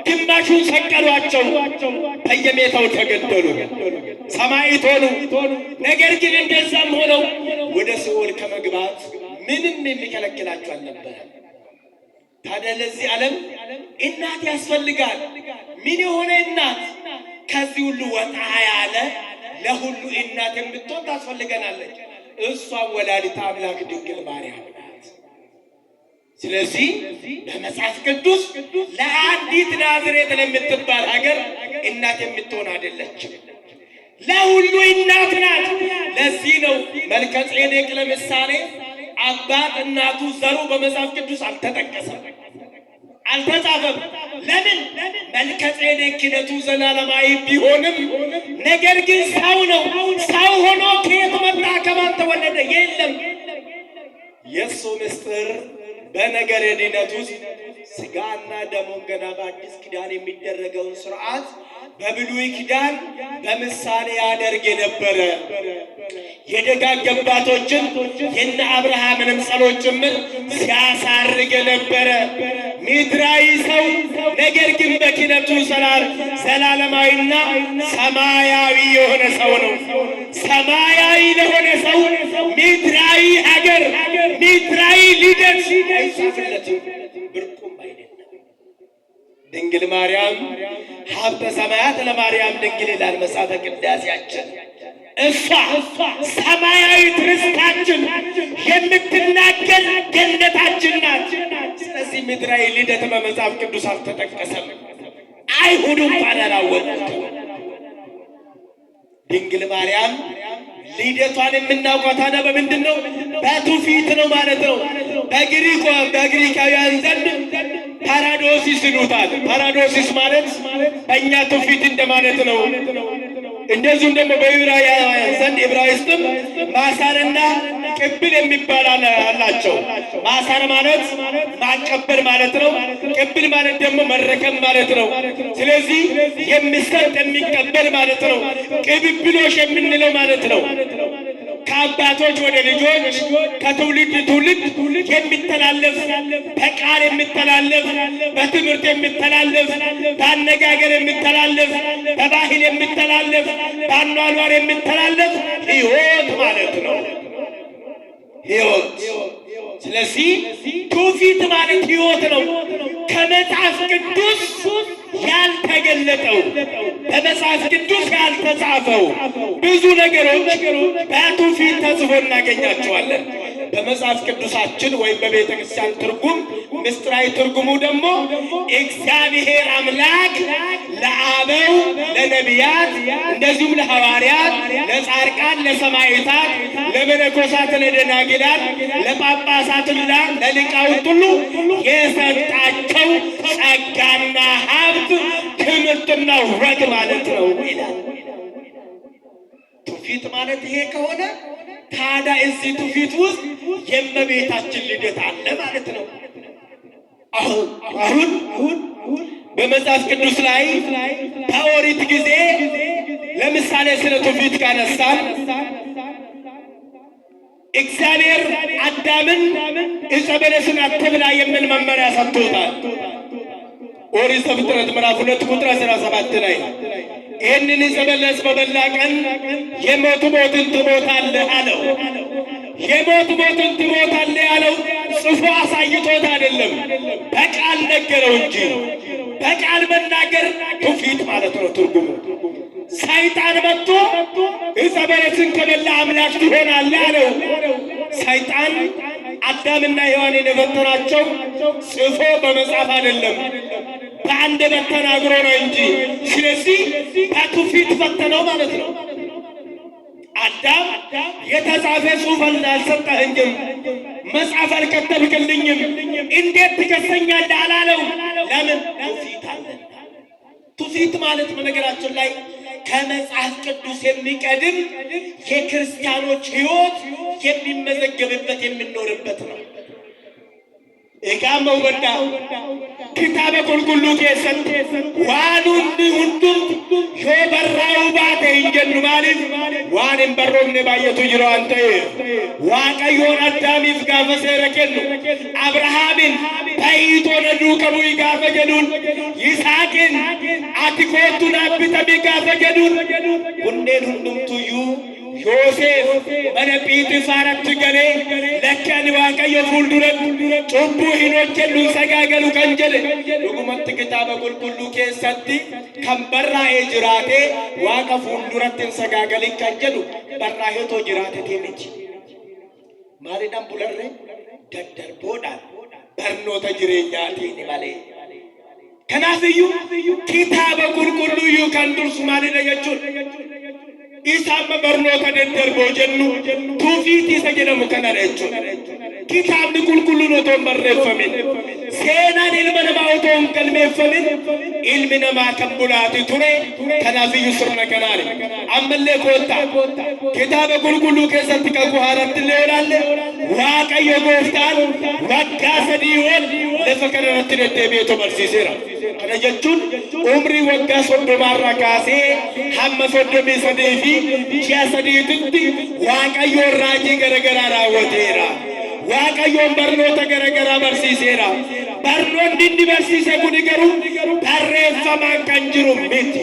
S1: ግማሹን ሰቀሏቸው፣ በየሜታው ተገደሉ፣ ሰማዕት ሆኑ። ነገር ግን እንደዛም ሆነው ወደ ሲኦል ከመግባት ምንም የሚከለክላቸው አልነበረም። ታዲያ ለዚህ ዓለም እናት ያስፈልጋል። ምን የሆነ እናት? ከዚህ ሁሉ ወጣ ያለ ለሁሉ እናት የምትሆን ታስፈልገናለች። እሷም ወላዲተ አምላክ ድንግል ማርያም ናት። ስለዚህ በመጽሐፍ ቅዱስ ለአንዲት ናዝሬት ለምትባል ሀገር እናት የምትሆን አይደለችም፣ ለሁሉ እናት ናት። ለዚህ ነው መልከ ጼዴቅ ለምሳሌ አባት እናቱ ዘሩ በመጽሐፍ ቅዱስ አልተጠቀሰም፣ አልተጻፈም። ለምን? መልከ ጼዴቅ ክህነቱ ዘላለማዊ ቢሆንም ነገር ግን ሰው ነው። ሰው ሆኖ ከየት መጣ? ከማን ተወለደ? የለም። የእሱ ምስጢር በነገረ ድነት ውስጥ ሥጋና ደሙን ገና በአዲስ ኪዳን የሚደረገውን ስርዓት በብሉይ ኪዳን በምሳሌ ያደርግ የነበረ የደጋግ አባቶችን የነ አብርሃምንም ጸሎት ጭምር ሲያሳርግ የነበረ ምድራዊ ሰው ነገር ግን በክህነቱ ዘላለማዊና ሰማያዊ የሆነ ሰው ነው። ሰማያዊ ለሆነ ሰው ምድራዊ ሀገር፣ ምድራዊ ልደት አይጻፍለትም፣ ብርቁም አይደለም። ድንግል ማርያም ሀብተ ሰማያት ለማርያም ድንግል ይላል መጽሐፈ ቅዳሴያችን። እሷ ሰማያዊት ርስታችን የምትናገር ገነታችን ናት። ስለዚህ ምድራዊ ልደት በመጽሐፍ ቅዱስ አልተጠቀሰም፣ አይሁድ እንኳን አላወቁትም። ድንግል ማርያም ልደቷን የምናውቀው ታዲያ በምንድን ነው? በትውፊት ነው ማለት ነው። በግሪካውያን ዘንድ ፓራዶሲስ ይሉታል። ፓራዶሲስ ማለት በእኛ ትውፊት እንደማለት ነው። እንደዚሁም ደግሞ በዕብራውያን ዘንድ ዕብራይስጥም ማሳርና ቅብል የሚባል አላቸው። ማሳር ማለት ማቀበል ማለት ነው። ቅብል ማለት ደግሞ መረከብ ማለት ነው። ስለዚህ የሚሰጥ የሚቀበል ማለት ነው። ቅብብሎሽ የምንለው ማለት ነው። ከአባቶች ወደ ልጆች፣ ከትውልድ ትውልድ የሚተላለፍ በቃል የሚተላለፍ በትምህርት የሚተላለፍ በአነጋገር የሚተላለፍ በባህል የሚተላለፍ በአኗኗር የሚተላለፍ ሕይወት ማለት ነው። ሕይወት። ስለዚህ ትውፊት ማለት ሕይወት ነው። ከመጽሐፍ ቅዱስ ያልተገለጠው በመጽሐፍ ቅዱስ ያልተጻፈው ብዙ ነገሮች በትውፊት ተጽፎ እናገኛቸዋለን። በመጽሐፍ ቅዱሳችን ወይም በቤተ ክርስቲያን ትርጉም ምስጢራዊ ትርጉሙ ደግሞ እግዚአብሔር አምላክ ለአበው ለነቢያት፣ እንደዚሁም ለሐዋርያት፣ ለጻድቃን፣ ለሰማዕታት፣ ለመነኮሳት፣ ለደናግላት፣ ለጳጳሳትና ለሊቃውንት ሁሉ የሰጣቸው ጸጋና ሀብት ትምህርትና ወግ ማለት ነው ይላል። ትውፊት ማለት ይሄ ከሆነ ታዲያ እዚህ ትውፊት ውስጥ የእመቤታችን ልደት አለ ማለት ነው። አሁን በመጽሐፍ ቅዱስ ላይ በኦሪት ጊዜ ለምሳሌ ስለ ትውፊት ካነሳን እግዚአብሔር አዳምን ዕፀ በለስን አትብላ የሚል መመሪያ ሰጥቶታል። ኦሪት ዘፍጥረት ምዕራፍ 2 ቁጥር 17 ላይ ይህንን ዕፀ በለስ በበላ ቀን የሞት ሞትን ትሞታለህ አለው። የሞት ሞትን ትሞታለህ ያለው ጽፎ አሳይቶት አይደለም፣ በቃል ነገረው እንጂ። በቃል መናገር ትውፊት ማለት ነው ትርጉሙ። ሰይጣን መጥቶ ዕፀ በለስን ከበላ አምላክ ትሆናለህ አለው። ሰይጣን አዳምና ሔዋንን የፈተናቸው ጽፎ በመጻፍ አይደለም፣ በአንደበት ተናግሮ ነው እንጂ። ስለዚህ በትውፊት ፈተነው ማለት ነው። አዳም የተጻፈ ጽሑፍ አልሰጠኸኝም፣ መጽሐፍ አልከተብክልኝም፣ እንዴት ትከሰኛለህ አላለው። ለምን? ትውፊት አለን። ትውፊት ማለት በነገራችን ላይ ከመጽሐፍ ቅዱስ የሚቀድም የክርስቲያኖች ሕይወት የሚመዘገብበት የሚኖርበት ነው። ኤጋመው ወዳ ኪታበ ቁልቁሉ ኬሰን ዋኑን ሁንዱም ዮበራው ባቴ እንጀኑ ማሊፍ ዋንን በሮምኔ ባየቱ ጅሮ አንተ ዋቀዮን አዳሚፍ ጋፈ ሴረ kennu አብርሃምን ታይቶነ ዱከሙ ጋፈ ጀዱን ይስሐቅን አቲኮቱን አብተሚ ጋፈ ጀዱን ሁንዴን ሁንዱምቱዩ ዮሴፍ መነ ጲጥፋራት ገሌ ለከን ዋቀዮ ፉልዱረት ጩቡ ሂኖቸሉ ሰጋገሉ ከንጀለ ዱጉመት ኪታበ ቁልቁሉ ኬሰቲ ከንበራኤ ጅራቴ ዋቀ ፉልዱረትን ሰጋገሊ ከንጀሉ በራሄቶ ጅራቴ ቴምች ማሪዳም ቡለሬ ደደርቦዳን በርኖተ ጅሬኛቲን ማሌ ከናፍዩ ኪታበ ቁልቁሉ ዩ ከንዱርስ ማሊደ የቹን ኢሳም በርኖተ ደደርቦ ጀኑ ትውፊት ይሰጀደሙ ከነረቹ ኪታብኒ ቁልቁሉ ኖቶን በሬፈሚን ሴናን ኢልመ ነማ ኦቶን ቀልሜፈሚን ኢልሚ ነማ ከቡላቲ ቱሬ ከናፍዩ ስርነ ከናሪ አመሌ ኮታ ኪታበ ቁልቁሉ ከሰት ከጉሃራት ለራለ ዋቀዮ ጎፍታን ወጋ ሰዲወል ለፈከረረት ደደቤቶ በርሲሴራ ከነጀቹን ኡምሪ ወጋ ሶዶማራ ካሴ ሐመ ሶዶሚ ሰዴፊ ጂያ ሰዲትቲ ዋቀዮ ራጂ ገረገራ ራወቴራ ዋቀዮን በርኖተ ገረገራ በርሲሴራ በርኖን ዲንዲ በርሲሴ ጉዲ ገሩ በሬፈማን ከንጅሩ ሚቲ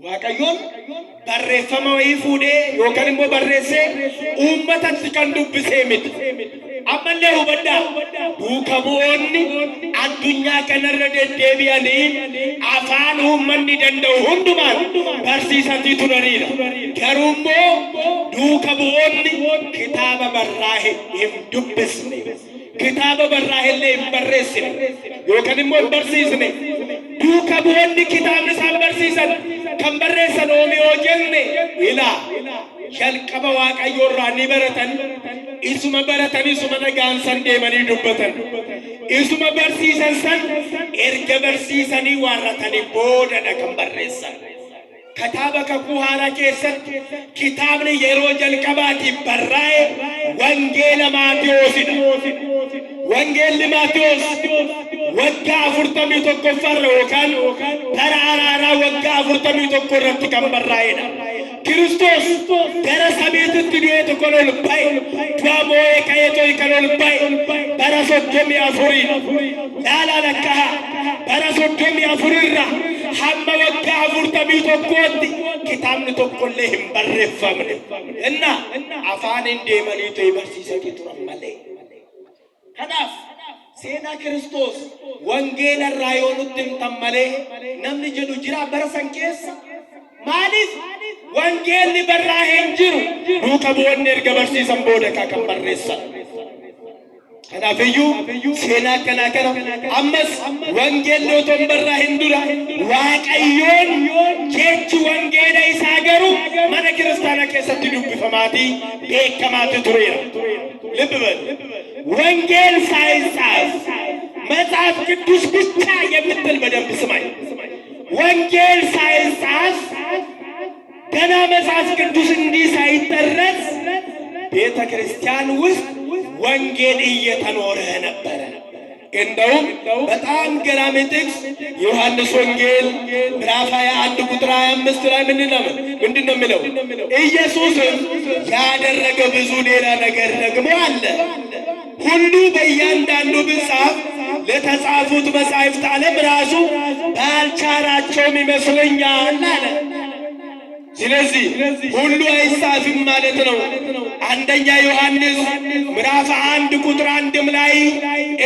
S1: ዋቀዮን በሬፈማ ወይ ፉዴ ዮከን ሞ በሬሴ ኡመታት ከን ዱብሴ ሚቲ አመለ ሁበዳ ዱከቦኒ አዱኛ ከነረ ደደቢያኒ አፋን ሁመኒ ደንደው ሁንዱማን በርሲሰቲ ቱነሪራ ገሩሞ ዱከቦኒ ኪታበ በራሄ ይምዱብስኒ ኪታበ በራሄ ለይበረስኒ ዮከን ሞ በርሲስኒ ዱከቦኒ ኪታብን ሳበርሲሰን ከንበረሰን ኦሚዮ ጀልኔ ኢላ ሸልቀበ ዋቀዮራ ኒበረተን ኢሱመ በረተን ኢሱመ ነጋንሰን ደመኒ ዱበተን ኢሱመ በርሲሰን ሰን ኤርገ በርሲሰኒ ዋረተኒ ቦደነ ከንበረሰን ከታበ ከኩሃላ ኬሰን ኪታብኒ የሮ ጀልቀባቲ በራኤ ወንጌለ ማቴዎስን ወንጌል ማቴዎስ ወጋ አፉርተሚ tokkoffar yookaan taraaraara waggaa 41 irratti kan barraa'edha. Kiristoos gara samiitti du'ee tokko ol ba'e du'a moo'ee ka'ee kan ol ba'e bara 34 laalaa lakkaa'aa bara 34 irraa hamma waggaa 41tti
S2: kitaabni tokkollee hin barreeffamne እና afaan deemaniitu barsiisanii turan malee. Kanaaf seenaa Kiristoos wangeela irraa yoo nutti himtan malee namni jedhu jira bara san keessa. Maaliif wangeelli barraa hin jiru? Duuka bu'oonni erga barsiisan booda kan barreessan. Kanaafuu seenaa kana ammas wangeelli otoo barraa hin dura Waaqayyoon jechi wangeela isaa garuu mana kiristaanaa keessatti dubbifamaatii beekamaatti tureera. ልብ በል ወንጌል ሳይጻፍ መጽሐፍ ቅዱስ ብቻ የምትል በደንብ ስማኝ። ወንጌል ሳይጻፍ ገና መጽሐፍ ቅዱስ እንዲህ ሳይጠረስ ቤተ ክርስቲያን ውስጥ ወንጌል እየተኖረ ነበረ። እንደውም በጣም ገራሚ ጥቅስ ዮሐንስ ወንጌል ምዕራፍ 21 ቁጥር 25 ላይ ምንድን ነው የሚለው? ኢየሱስም ያደረገ ብዙ ሌላ ነገር ደግሞ አለ፣ ሁሉ በእያንዳንዱ ቢጻፍ ለተጻፉት መጻሕፍት ዓለም ራሱ ባልቻላቸውም ይመስለኛል አለ። ስለዚህ ሁሉ አይጻፍም ማለት ነው። አንደኛ ዮሐንስ ምዕራፍ 1 ቁጥር 1 ላይ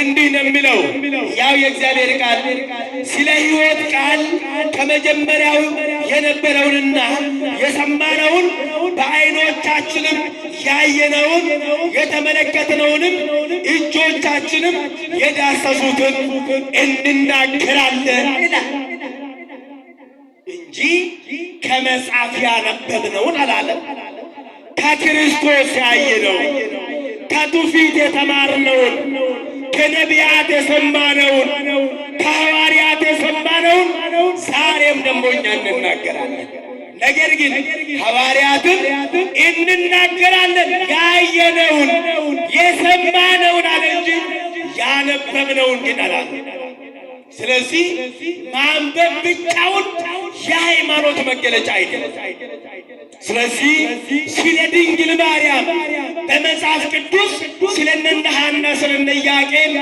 S2: እንዲህ ነው የሚለው፣ ያው የእግዚአብሔር ቃል ስለ ሕይወት ቃል ከመጀመሪያው የነበረውንና የሰማነውን በዓይኖቻችንም ያየነውን የተመለከትነውንም እጆቻችንም የዳሰሱትን እንናገራለን ይላል እንጂ ከመጽሐፍ ያነበብነውን አላለም። ከክርስቶስ ያየነውን፣ ከትውፊት የተማርነውን፣ ከነቢያት የሰማነውን፣ ከሐዋርያት የሰማነውን ዛሬም ደግሞ እኛ እንናገራለን። ነገር ግን ሐዋርያትም እንናገራለን ያየነውን የሰማነውን አለ እንጂ ያነበብነውን ግን አላለም። ስለዚህ ማንበብ ብቻውን የሃይማኖት መገለጫ አይደለም። ስለዚህ ስለ ድንግል ማርያም በመጽሐፍ ቅዱስ ስለ እነ ሐና ስለ እነ ኢያቄም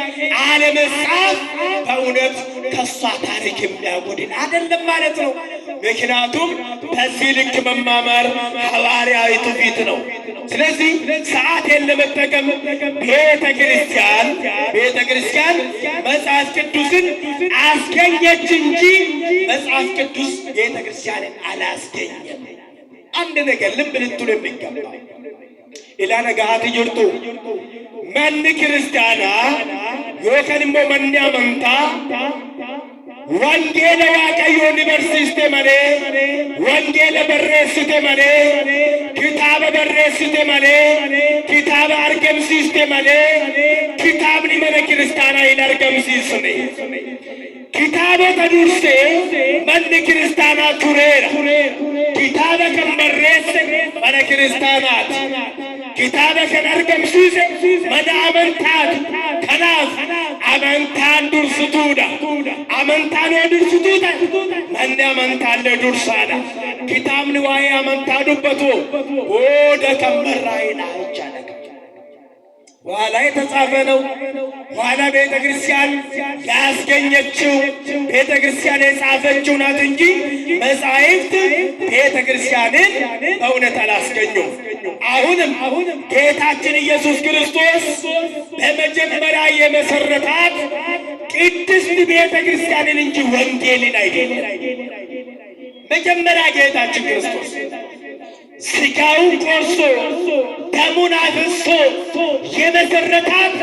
S2: አለመጻፍ በእውነት ከሷ ታሪክ የሚያጎድል አይደለም ማለት ነው። ምክንያቱም በዚህ ልክ መማማር ሐዋርያዊ ትውፊት ነው። ስለዚህ ሰዓቴን ለመጠቀም ቤተ ክርስቲያን መጽሐፍ ቅዱስን አስገኘች እንጂ መጽሐፍ ቅዱስ ቤተ ክርስቲያንን አላስገኘም። አንድ ነገር ልብ ልትሉ የሚገባ ኢላነ ጋቲ ጅርቱ መን ክርስቲያና ዮከንሞ መን አመንታ ወንጌለ waaqayyoon barsiiste malee wangeela barreessite malee kitaaba barreessite malee kitaaba argamsiiste malee kitaabni mana kiristaanaa hin argamsiisne. kitaabota dursee manni kiristaanaa tureera. kitaaba kan barreesse mana kiristaanaati. kitaaba kan argamsiise mana amantaati. kanaaf amantaan dursituudha. amantaan yoo dursituudha manni amantaallee dursaadha. kitaabni waa'ee amantaa dubbatu booda kan barraa'edha jechaadha. ኋላ የተጻፈ ነው። ኋላ ቤተ ክርስቲያን ያስገኘችው ቤተ ክርስቲያን የጻፈችው ናት እንጂ መጻሕፍት ቤተ ክርስቲያንን በእውነት አላስገኙም። አሁንም ጌታችን ኢየሱስ ክርስቶስ በመጀመሪያ የመሰረታት ቅድስት ቤተ ክርስቲያንን እንጂ ወንጌልን አይደለም። መጀመሪያ ጌታችን ክርስቶስ ሥጋውን ቆርሶ ደሙን አፍስሶ የመሰረታት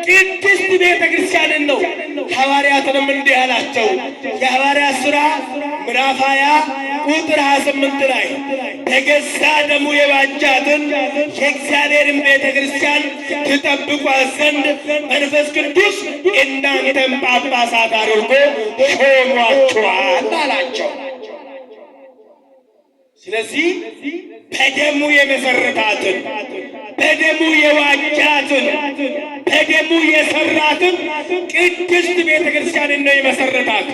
S2: ቅድስት ቤተ ክርስቲያንን ነው። ሐዋርያትንም እንዲህ አላቸው። የሐዋርያት ሥራ ምዕራፍ 20 ቁጥር 28 ላይ በገዛ ደሙ የዋጃትን የእግዚአብሔርን ቤተ ክርስቲያን ትጠብቋት ዘንድ መንፈስ ቅዱስ እናንተን ጳጳሳት አድርጎ ሾሟችኋል አላቸው። ስለዚህ በደሙ የመሰረታትን በደሙ የዋጃትን በደሙ የሰራትን ቅድስት ቤተ ክርስቲያንን ነው የመሰረታት።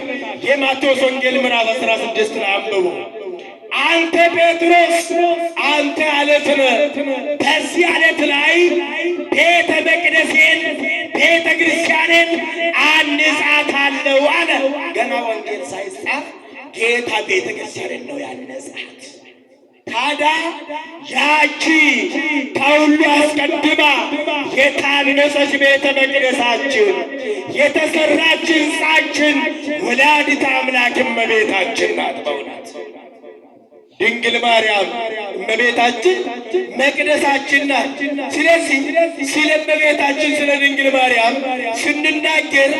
S2: የማቴዎስ ወንጌል ምዕራፍ 16 ላይ አንብቡ። አንተ ጴጥሮስ አንተ ዓለት ነህ፣ በዚህ ዓለት ላይ ቤተ መቅደሴን ቤተ ክርስቲያንን አንጻታለሁ አለ። ገና ወንጌል ሳይጻፍ ጌታ ቤተ ክርስቲያንን ነው ያነጻት። ታዲያ ያቺ ከሁሉ አስቀድማ የታነጸች ቤተ መቅደሳችን የተሰራች ሕንጻችን ወላዲተ አምላክ እመቤታችን ናት። በእውነት ድንግል ማርያም እመቤታችን መቅደሳችን ናት። ስለዚህ ስለ እመቤታችን ስለ ድንግል ማርያም ስንናገር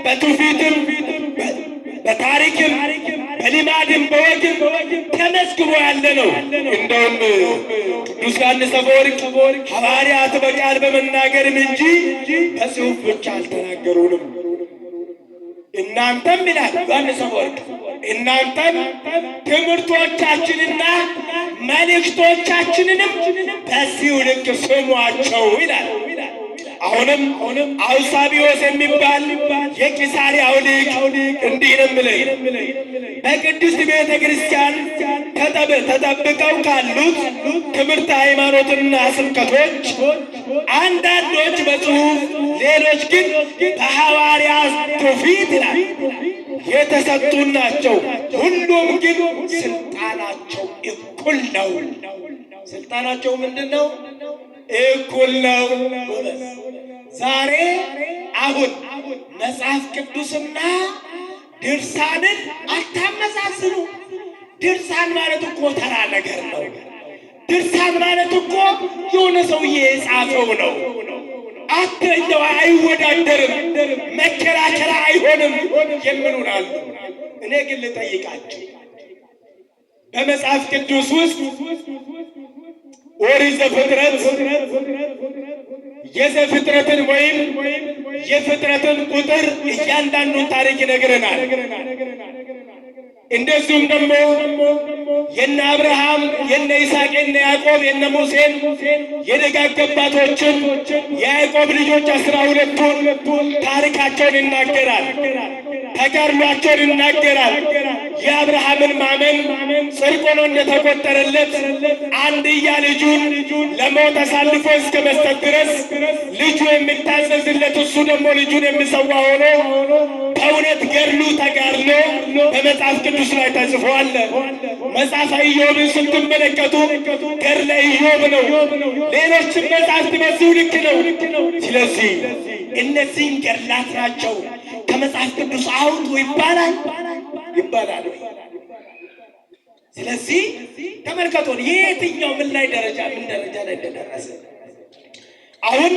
S2: በትውፊትም በታሪክም በልማድም በወግም ተመዝግቦ ያለ ነው። እንደውም ቅዱስ ዮሐንስ አፈወርቅ ሐዋርያት በቃል በመናገርም እንጂ በጽሑፍ ብቻ አልተናገሩንም። እናንተም ይላል ዮሐንስ አፈወርቅ እናንተም ትምህርቶቻችንና መልእክቶቻችንንም በዚሁ ልክ ስሟቸው ይላል። አሁንም አውሳቢዎስ የሚባል የቂሳርያው ሊቅ እንዲህ ነው የሚለኝ፣ በቅድስት ቤተ ክርስቲያን ተጠብቀው ካሉት ትምህርት ሃይማኖትና ስብከቶች አንዳንዶች በጽሑፍ ሌሎች ግን በሐዋርያት ትውፊት ይላል የተሰጡ ናቸው። ሁሉም ግን ስልጣናቸው እኩል ነው። ስልጣናቸው ምንድን ነው? እኩል ነው። ዛሬ አሁን መጽሐፍ ቅዱስና ድርሳንን አታመሳስሉ። ድርሳን ማለት እኮ ተራ ነገር ነው። ድርሳን ማለት እኮ የሆነ ሰውዬ የጻፈው ነው። አትለው፣ አይወዳደርም፣ መከራከራ አይሆንም የምሉናሉ። እኔ ግን ልጠይቃችሁ በመጽሐፍ ቅዱስ ውስጥ ኦሪት ዘፍጥረት የዘፍጥረትን ወይም የፍጥረትን ቁጥር እያንዳንዱን ታሪክ ይነግረናል። እንደዚሁም ደግሞ የነ አብርሃም የነ ይስሐቅ የነ ያዕቆብ የነ ሙሴን የደጋግ አባቶችን የያዕቆብ ልጆች 12ቱን ታሪካቸውን ይናገራል። ተጋድሏቸውን ይናገራል። የአብርሃምን ማመን ጽድቅ ሆኖ እንደተቆጠረለት አንድያ ልጁን ለሞት አሳልፎ እስከ መስጠት ድረስ ልጁ የሚታዘዝለት እሱ ደግሞ ልጁን የሚሰዋ ሆኖ በእውነት ገድሉ ተጋድሎ በመጽሐፍ ቅዱስ ላይ ተጽፏል። መጽሐፈ ኢዮብን ስትመለከቱ ገድለ ኢዮብ ነው። ሌሎችም መጽሐፍት በዚሁ ልክ ነው። ስለዚህ እነዚህን ገድላት ናቸው ከመጽሐፍ ቅዱስ አውጡ ይባላል። ስለዚህ ተመልከቱን የትኛው ምን ደረጃ ላይ እንደደረሰ። አሁን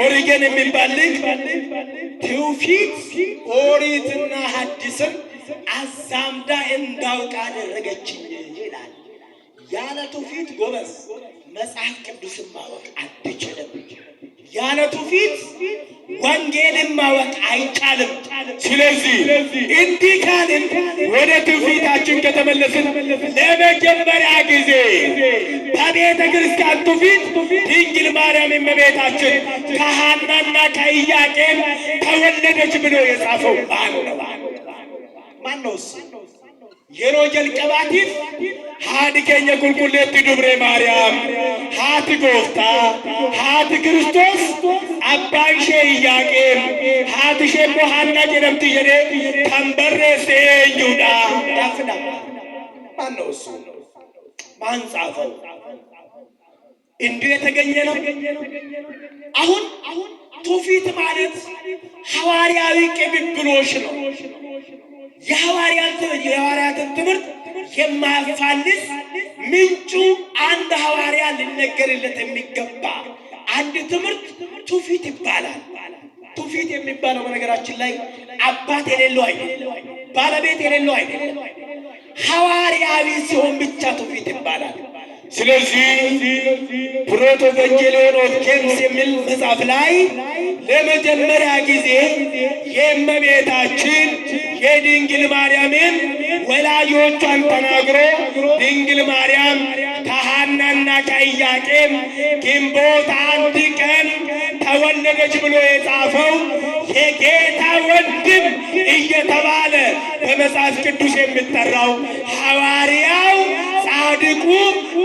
S2: ኦሪጌን የሚባል ልጅ ትውፊት ኦሪትና ሐዲስን አዛምዳ እንዳውቅ አደረገችኝ ይላል። ያለ ትውፊት ጎበዝ መጽሐፍ ቅዱስን ማወቅ አትችልም። ያለ ትውፊት ወንጌልን ማወቅ አይቻልም። ስለዚህ እንዲህ ካልን ወደ ትውፊታችን ከተመለስን ለመጀመሪያ ጊዜ በቤተ ክርስቲያን ትውፊት ድንግል ማርያም እመቤታችን ከሐናና ከኢያቄም ተወለደች ብሎ የጻፈው ማን ነው? የሮጀል ቀባቲፍ ሀድ ኬኛ ቁልቁሌት ዱብሬ ማርያም ሀት ጎፍታ ሀት ክርስቶስ አባንሼ ኢያቄም ሀት ሼሞ ሐና ጀደምት የኔ ከንበሬሴ ይሁዳ ዳፍዳ ማን ነው እሱ? ማን ጻፈው? እንዲሁ የተገኘ ነው። አሁን ትውፊት ማለት ሐዋርያዊ ቅብብሎሽ ነው። የሐዋርያትን ትምህርት የማያፋልስ ምንጩ አንድ ሐዋርያ ሊነገርለት የሚገባ አንድ ትምህርት ትውፊት ይባላል። ትውፊት የሚባለው በነገራችን ላይ አባት የሌለው አይደለም፣ ባለቤት የሌለው አይደለም። ሐዋርያዊ ሲሆን ብቻ ትውፊት ይባላል። ስለዚህ ፕሮቶቨንጌሊዮን ኦፍ ጄምስ የሚል መጽሐፍ ላይ ለመጀመሪያ ጊዜ የእመቤታችን የድንግል ማርያምን ወላጆቿን ተናግሮ ድንግል ማርያም ከሐናና ከኢያቄም ግንቦት 1 ቀን ተወለደች ብሎ የጻፈው የጌታ ወንድም እየተባለ በመጽሐፍ ቅዱስ የሚጠራው ሐዋርያው ጻድቁ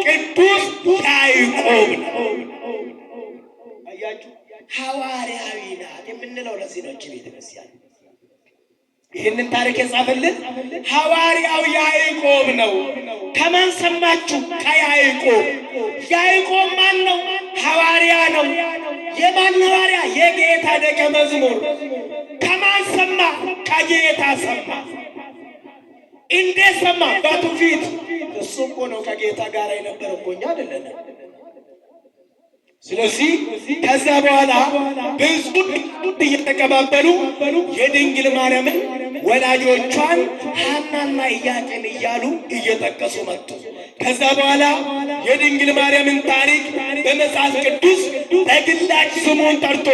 S2: ቅዱስ ያዕቆብ ነው። አያችሁ፣ ሐዋርያዊ ናት የምንለው ለዚህ ነው። ቤተ ክርስቲያን ይህንን ታሪክ የጻፈልን ሐዋርያው ያዕቆብ ነው። ከማን ሰማችሁ? ከያዕቆብ። ያዕቆብ ማን ነው? ሐዋርያ ነው። የማን ሐዋርያ? የጌታ ደቀ መዝሙር። ከማን ሰማ? ከጌታ ሰማ። እንዴት ሰማ? በትውፊት። እሱ እኮ ነው ከጌታ ጋር የነበረ እኮ እኛ አይደለንም። ስለዚህ ከዛ በኋላ ብዙ እየተቀባበሉ የድንግል ማርያምን ወላጆቿን ሐናና ኢያቄም እያሉ እየጠቀሱ መጡ። ከዛ በኋላ የድንግል ማርያምን ታሪክ በመጽሐፍ ቅዱስ በግላጭ ስሙን ጠርቶ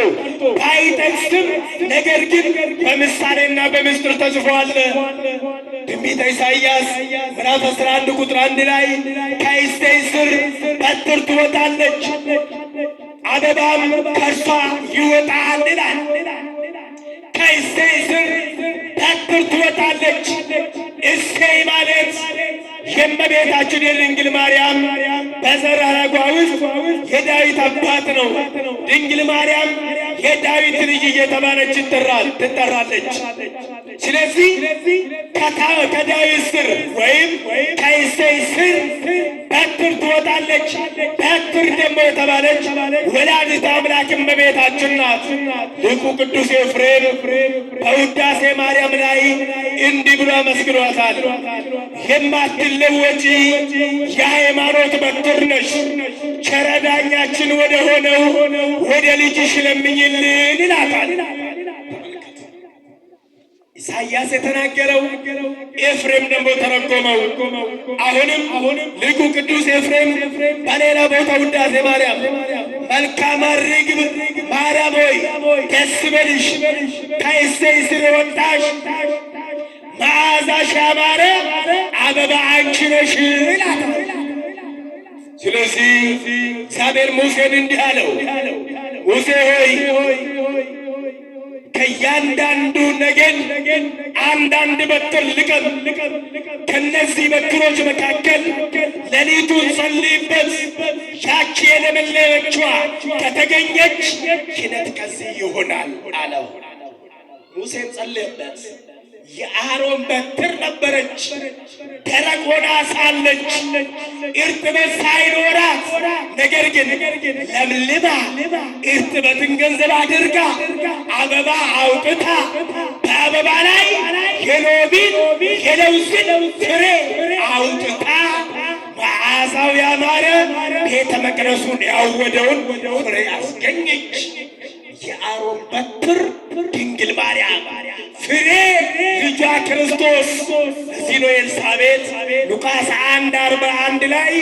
S2: ባይጠቅስም ነገር ግን በምሳሌና በምስጢር ተጽፏል። ትንቢተ ኢሳይያስ ምዕራፍ 11 ቁጥር 1 ላይ ከእሴይ ሥር በትር ትወጣለች፣ አበባም ከእርሷ ይወጣል ይላል። ከእሴይ ሥር በትር ትወጣለች። እሴይ ማለት የእመቤታችን የድንግል ማርያም በዘር ሐረጓ ውስጥ የዳዊት አባት ነው። ድንግል ማርያም የዳዊት ልጅ እየተባለች ትጠራለች። ስለዚህ ከዳዊት ሥር ወይም ከእሴይ ሥር በትር ትወጣለች። በትር ደግሞ የተባለች ወላዲተ አምላክ እመቤታችን ናት። ሊቁ ቅዱስ ኤፍሬም በውዳሴ ማርያም ላይ እንዲህ ብሎ አመስግኗታል። የማትለወጪ የሃይማኖት በትር ነሽ፣ ቸረ ዳኛችን ወደ ሆነው ወደ ልጅሽ ለምኝልን ይላታል። ኢሳይያስ የተናገረው ኤፍሬም ደግሞ ተረጎመው። አሁንም ሊቁ ቅዱስ ኤፍሬም በሌላ ቦታ ውዳሴ ማርያም መልካም ርግብ ማርያም ሆይ ደስ በልሽ፣ ከእሴይ ሥር የወጣሽ መዓዛሽ ያማረ አበባ አንቺ ነሽ ይላታል። ስለዚህ እግዚአብሔር ሙሴን እንዲህ አለው፣ ሙሴ ሆይ ከእያንዳንዱ ነገድ አንዳንድ በትር ልቀም። ከነዚህ በትሮች መካከል ሌሊቱን ጸልይበት፣ ያቺ የለመለመችዋ ከተገኘች ክህነት ከዚህ ይሆናል አለው። ሙሴም ጸለየበት። የአሮን በትር ነበረች፣ ደረቅ ሆና ሳለች እርጥበት ሳይኖራት፣ ነገር ግን ለምልማ እርጥበትን ገንዘብ አድርጋ አበባ አውጥታ በአበባ ላይ የሎሚን የለውዝን ፍሬ አውጥታ መዓዛው ያማረ ቤተ መቅደሱን ያወደውን ፍሬ አስገኘች። የአሮን በትር ድንግል ማርያም፣ ፍሬ ልጇ ክርስቶስ። እዚህ ነው ኤልሳቤጥ ሉቃስ 1:41 ላይ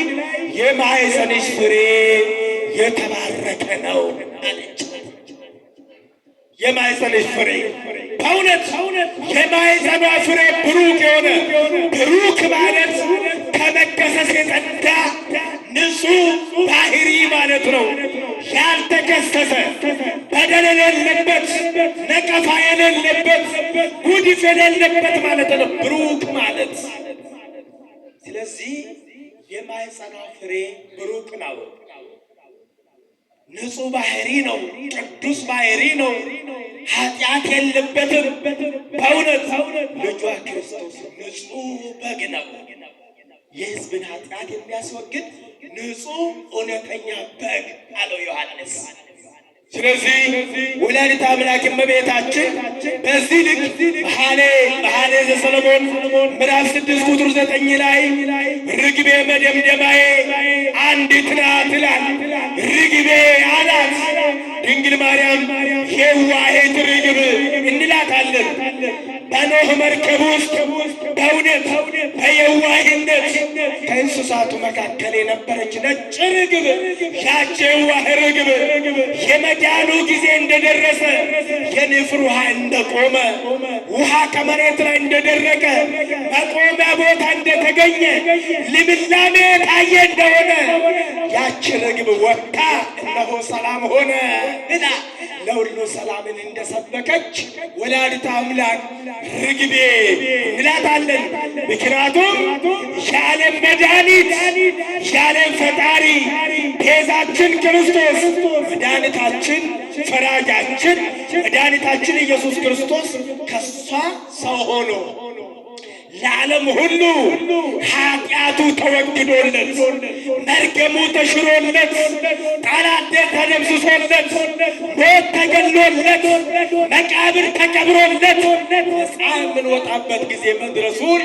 S2: የማኅፀንሽ ፍሬ የተባረከ ነው አለች። የማኅፀንሽ ፍሬ በእውነት የማኅፀኗ ፍሬ ብሩክ የሆነ ብሩክ ማለት ከመከሰስ የጸዳ ንጹሕ ባህሪ ማለት ነው። ያልተከሰሰ በደል የሌለበት ነቀፋ የሌለበት ጉድፍ የሌለበት ማለት ነው ብሩክ ማለት። ስለዚህ የማኅፀኗ ፍሬ ብሩክ ነው፣ ንጹሕ ባህሪ ነው፣ ቅዱስ ባህሪ ነው፣ ኃጢአት የለበትም። በእውነት ልጇ ክርስቶስ ንጹሕ በግ ነው፣ የሕዝብን ኃጢአት የሚያስወግድ ንጹሕ እውነተኛ በግ አለው ዮሐንስ። ስለዚህ ወላዲተ አምላክ እመቤታችን በዚህ ልክ መኃልየ ዘሰሎሞን ምዕራፍ 6 ቁጥር 9 ላይ ርግቤ መደምደማዬ አንዲት ናት ይላል። ርግቤ አላት ድንግል ማርያም የዋሄት ርግብ እንላታለን። በኖህ መርከብ ውስጥ በእውነት በየዋህነት ከእንስሳቱ መካከል የነበረች ነጭ ርግብ፣ ያች የዋህ ርግብ የመዳኑ ጊዜ እንደደረሰ የንፍር ውሃ እንደቆመ፣ ውሃ ከመሬት ላይ እንደደረቀ፣ መቆሚያ ቦታ እንደተገኘ፣ ልምላሜ ታየ እንደሆነ ያች ርግብ ወጥታ እነሆ ሰላም ሆነ ብላ ለሁሉ ሰላምን እንደሰበከች ወላዲተ አምላክ ርግቤ እንላታለን። ምክንያቱም የዓለም መድኃኒት የዓለም ፈጣሪ ቤዛችን ክርስቶስ መድኃኒታችን ፈራጃችን መድኃኒታችን ኢየሱስ ክርስቶስ ከሷ ሰው ሆኖ ለዓለም ሁሉ ኃጢአቱ ተወግዶለት መርገሙ ተሽሮለት ጠላት ተደምስሶለት ሞት ተገሎለት መቃብር ተቀብሮለት ነፃ የምንወጣበት ጊዜ መድረሱን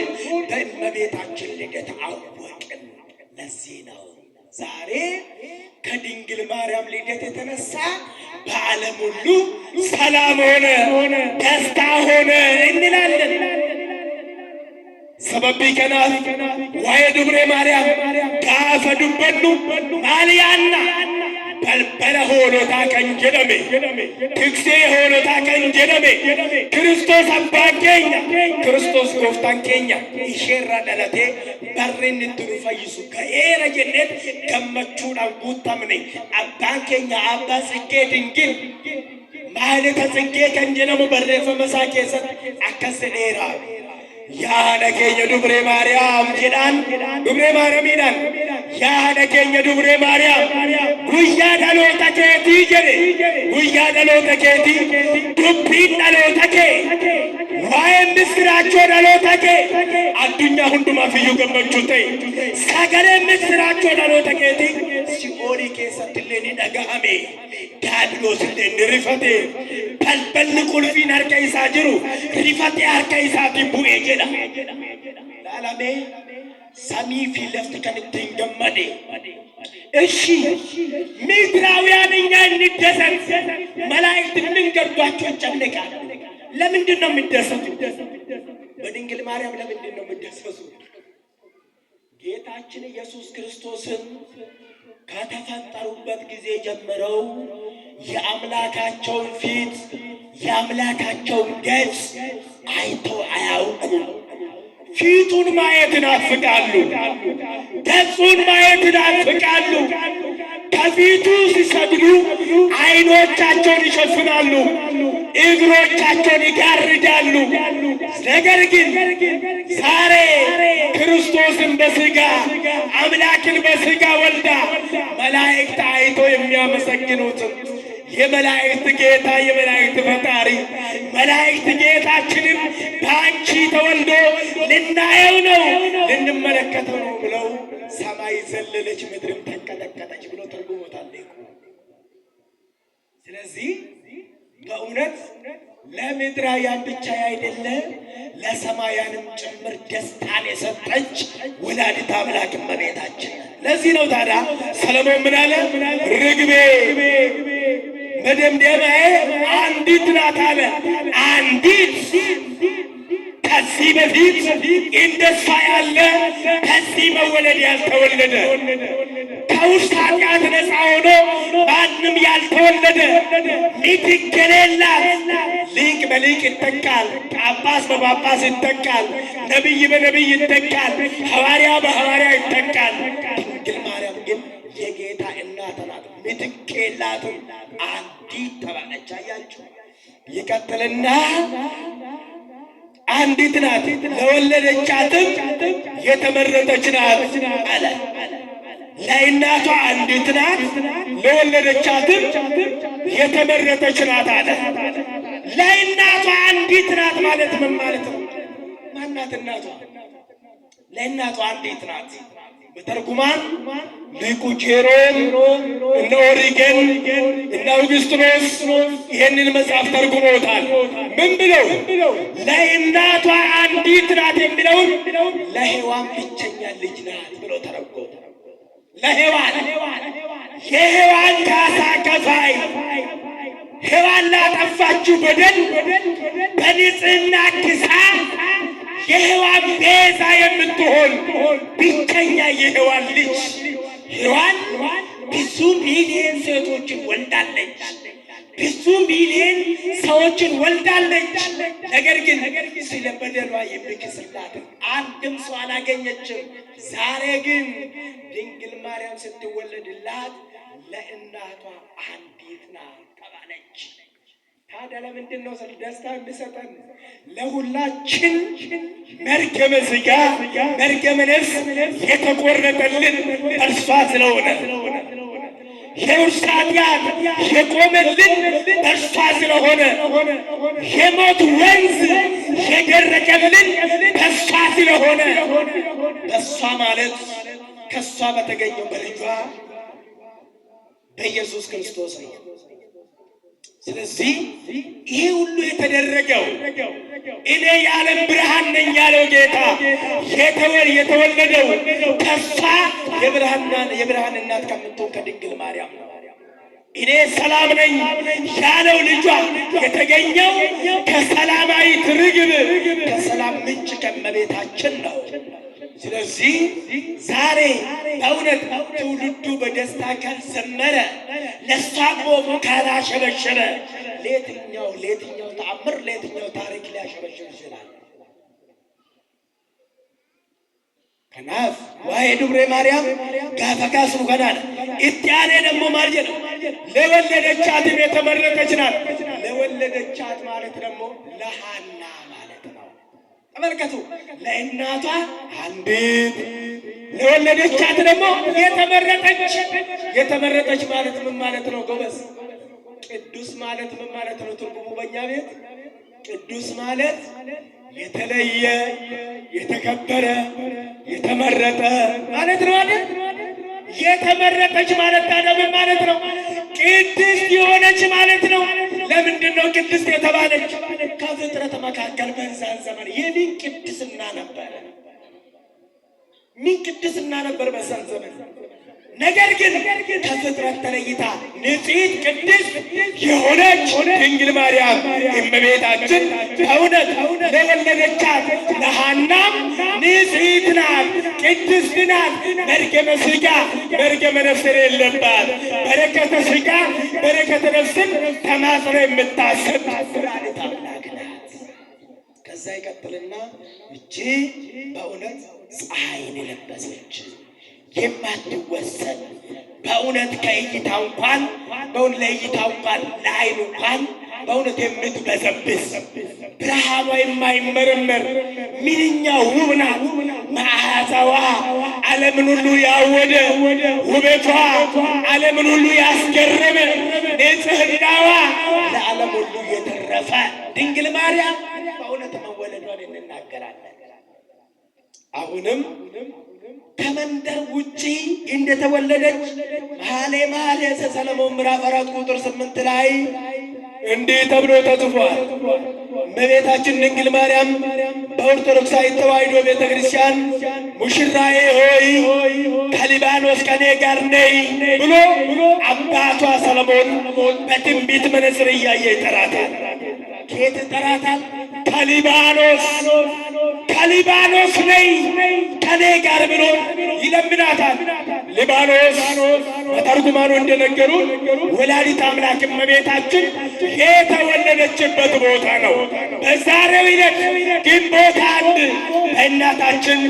S2: በእመቤታችን ልደት አወቅን። ለዚህ ነው ዛሬ ከድንግል ማርያም ልደት የተነሳ በዓለም ሁሉ ሰላም ሆነ፣ ደስታ ሆነ እንላለን። ሰበቢ ከናፍ ዋየ ዱብሬ ማርያም ጋፈ ዱበኑ ማልያና በልበለ ሆኖታ ከንጀደሜ ትክሴ ሆኖታ ከንጀደሜ ክርስቶስ አባን ኬኛ ክርስቶስ ጎፍታን ኬኛ ኢሼራ ደለቴ በሬን እንትኑ ፈይሱ ከኤረ ጀነት ገመቹudhaan guutamne አባን ኬኛ አባ ጽጌ ድንግል ማህሌተ ጽጌ ከንጀነሙ በሬፈመ isaa keessatti akkas jedheera yaada keenya dubree maariyaam jedhaan dubree maariyaamiidhaan yaada keenya dubree maariyaam guyyaa dhaloota keetii jedhe guyyaa dhaloota keetii dubbiin dhaloota kee waa'ee misiraachoo dhaloota kee addunyaa hundumaaf iyyuu gammachuu ta'e sagalee misiraachoo dhaloota keetii si'oolii keessatti illee ni dhaga'ame diiyaabiloos illee ni rifate balballi qulfiin harka isaa jiru rifatee harka isaatiin bu'ee jedha laalame samii fi lafti kan ittiin gammade እሺ ምድራውያን እኛ እንደሰት መላእክት ምን ገባቸው ይጨነቃል። ለምንድን ነው የሚደሰቱት? በድንግል ማርያም ለምንድን ነው የሚደሰቱት? ጌታችን ኢየሱስ ክርስቶስን ከተፈጠሩበት ጊዜ ጀምረው የአምላካቸውን ፊት የአምላካቸውን ገጽ አይተው አያውቁም። ፊቱን ማየት ይናፍቃሉ፣ ገጹን ማየት ይናፍቃሉ። ከፊቱ ሲሰግዱ አይኖቻቸውን ይሸፍናሉ፣ እግሮቻቸውን ይጋርዳሉ። ነገር ግን ዛሬ ክርስቶስን በሥጋ አምላክን በሥጋ ወልዳ መላእክት አይቶ የሚያመሰግኑትን የመላእክት ጌታ የመላእክት ፈጣሪ መላእክት ጌታችንን በአንቺ ተወልዶ ልናየው ነው ልንመለከተው ነው ብለው ሰማይ ዘለለች ምድርም ተንቀጠቀጠች ብሎ ተርጉሞታል። ስለዚህ በእውነት ለምድራውያን ብቻ አይደለ ለሰማያንም ጭምር ደስታን የሰጠች ወላዲተ አምላክ እመቤታችን። ለዚህ ነው ታዲያ ሰለሞን ምን አለ? ርግቤ መደምደሚያዬ አንዲት ናት አለ። አንዲት ከዚህ በፊት እንደሷ ያለ ከዚህ መወለድ ያልተወለደ ከውስጥ ኃጢአት ነፃ ሆኖ ማንም ያልተወለደ ምትክ የሌላት ሊቅ በሊቅ ይተካል፣ ጳጳስ በጳጳስ ይተካል፣ ነቢይ በነቢይ ይተካል፣ ሐዋርያ በሐዋርያ ይተካል። ድንግል ማርያም ግን የጌታ እናት ናት፣ ምትክ የላትም፣ አንዲት ተባለች። አያችሁ። ይቀጥልና አንዲት ናት ለወለደቻትም የተመረጠች ናት አለ። ለእናቷ አንዲት ናት ለወለደቻትም የተመረጠች ናት አለ። ለእናቷ አንዲት ናት ማለት ምን ማለት ነው? ማናት እናቷ? ለእናቷ አንዲት ናት። በተርጉማን ሊቁ ጄሮም እነ ኦሪጌን እነ አውግስጢኖስ ይህንን መጽሐፍ ተርጉሞታል። ምን ብለው? ለእናቷ አንዲት ናት የሚለውን ለሔዋን ብቸኛ ልጅ ናት ብለው ተረጎሙ። ለሔዋን የሔዋን ካሳ ከፋይ ሔዋን ላጠፋችው በደል በንጽሕና ክሳ የሔዋን ቤዛ የምትሆን ብቸኛ የሔዋን ልጅ ሔዋን ብዙ ሚሊዮን ሴቶችን ወልዳለች፣ ብዙ ሚሊዮን ሰዎችን ወልዳለች። ነገር ግን ስለ በደሏ የሚክስላትን አንድም ሰው አላገኘችም። ዛሬ ግን ድንግል ማርያም ስትወለድላት ለእናቷ አንዲት ናት ተባለች። ታዲያ ለምንድን ነው ደስታ የሚሰጠን? ለሁላችን መርገመ ሥጋ መርገመ ነፍስ የተቆረጠልን እርሷ ስለሆነ የውርስ ኃጢአት የቆመልን በእርሷ ስለሆነ የሞት ወንዝ የደረቀልን በእሷ ስለሆነ በእሷ ማለት ከእሷ በተገኘው በልጇ በኢየሱስ ክርስቶስ ነው። ስለዚህ ይሄ ሁሉ የተደረገው እኔ የዓለም ብርሃን ነኝ ያለው ጌታ የተወለደው ከእሷ የብርሃን እናት ከምትሆን ከድንግል ማርያም ነው። እኔ ሰላም ነኝ ያለው ልጇ የተገኘው ከሰላማዊት ርግብ ከሰላም ምንጭ ከእመቤታችን ነው። ስለዚህ ዛሬ በእውነት ትውልዱ በደስታ ካልዘመረ ለእሷ ቆሞ ካላሸበሸበ ለየትኛው ተአምር ለየትኛው ታሪክ ሊያሸበሽብ ይችላል? ከናፍ ዋይ ዱብሬ ማርያም ጋፈካስ ከናል ኢትያኔ ደግሞ ማርጀ ነው። ለወለደቻትም የተመረጠች ናት። ለወለደቻት ማለት ደግሞ ለሃና ማለት ነው። ተመልከቱ፣ ለእናቷ አንዲት ለወለደቻት ደግሞ የተመረጠች ማለት ምን ማለት ነው ጎበዝ? ቅዱስ ማለት ምን ማለት ነው? ትርጉሙ በእኛ ቤት ቅዱስ ማለት የተለየ የተከበረ የተመረጠ ማለት ነው አይደል? የተመረጠች ማለት ታዲያ ምን ማለት ነው? ቅድስት የሆነች ማለት ነው። ለምንድን ነው ቅድስት የተባለች? ከፍጥረት መካከል በዛን ዘመን የምን ቅድስና ነበር? ምን ቅድስና ነበር በዛን ዘመን? ነገር ግን ከፍጥረት ተለይታ ንጽሕት ቅድስት የሆነች ድንግል ማርያም እመቤታችን በእውነት ለወለደቻት ለሐናም ንጽሕት ናት፣ ቅድስት ናት። መርገመ ሥጋ መርገመ ነፍስ የሌለባት በረከተ ሥጋ በረከተ ነፍስን ተማጽኖ የምታስብ ወላዲተ አምላክ ናት። ከዛ ይቀጥልና እቺ በእውነት ፀሐይን የለበሰች የማትወሰን በእውነት ከእይታ እንኳን በእውነት ለእይታ እንኳን ለዓይን እንኳን በእውነት የምትበዘብዝ ብርሃኗ የማይመረመር ምንኛ ውብ ናት። መዓዛዋ ዓለምን ሁሉ ያወደ ውበቷ ዓለምን ሁሉ ያስገረመ ንጽሕናዋ ለዓለም ሁሉ የተረፈ ድንግል ማርያም በእውነት መወለዷን እንናገራለን። አሁንም ከመንደር ውጪ እንደተወለደች መኃልየ ሰሎሞን ምዕራፍ 4 ቁጥር 8 ላይ እንዲህ ተብሎ ተጽፏል። እመቤታችን ድንግል ማርያም በኦርቶዶክሳዊ ተዋሕዶ ቤተ ክርስቲያን ሙሽራዬ ሆይ ከሊባኖስ ከኔ ጋር ነይ ብሎ አባቷ ሰሎሞን በትንቢት መነጽር እያየ ይጠራታል። ከየት ይጠራታል? ከሊባኖስ ነይ ከኔ ጋር ብሎ ይለምናታል። ሊባኖስ በተርጉማኑ እንደነገሩ ወላዲተ አምላክ እመቤታችን የተወለደችበት ቦታ ነው። በዛሬው ዕለት ግንቦት 1 በእናታችን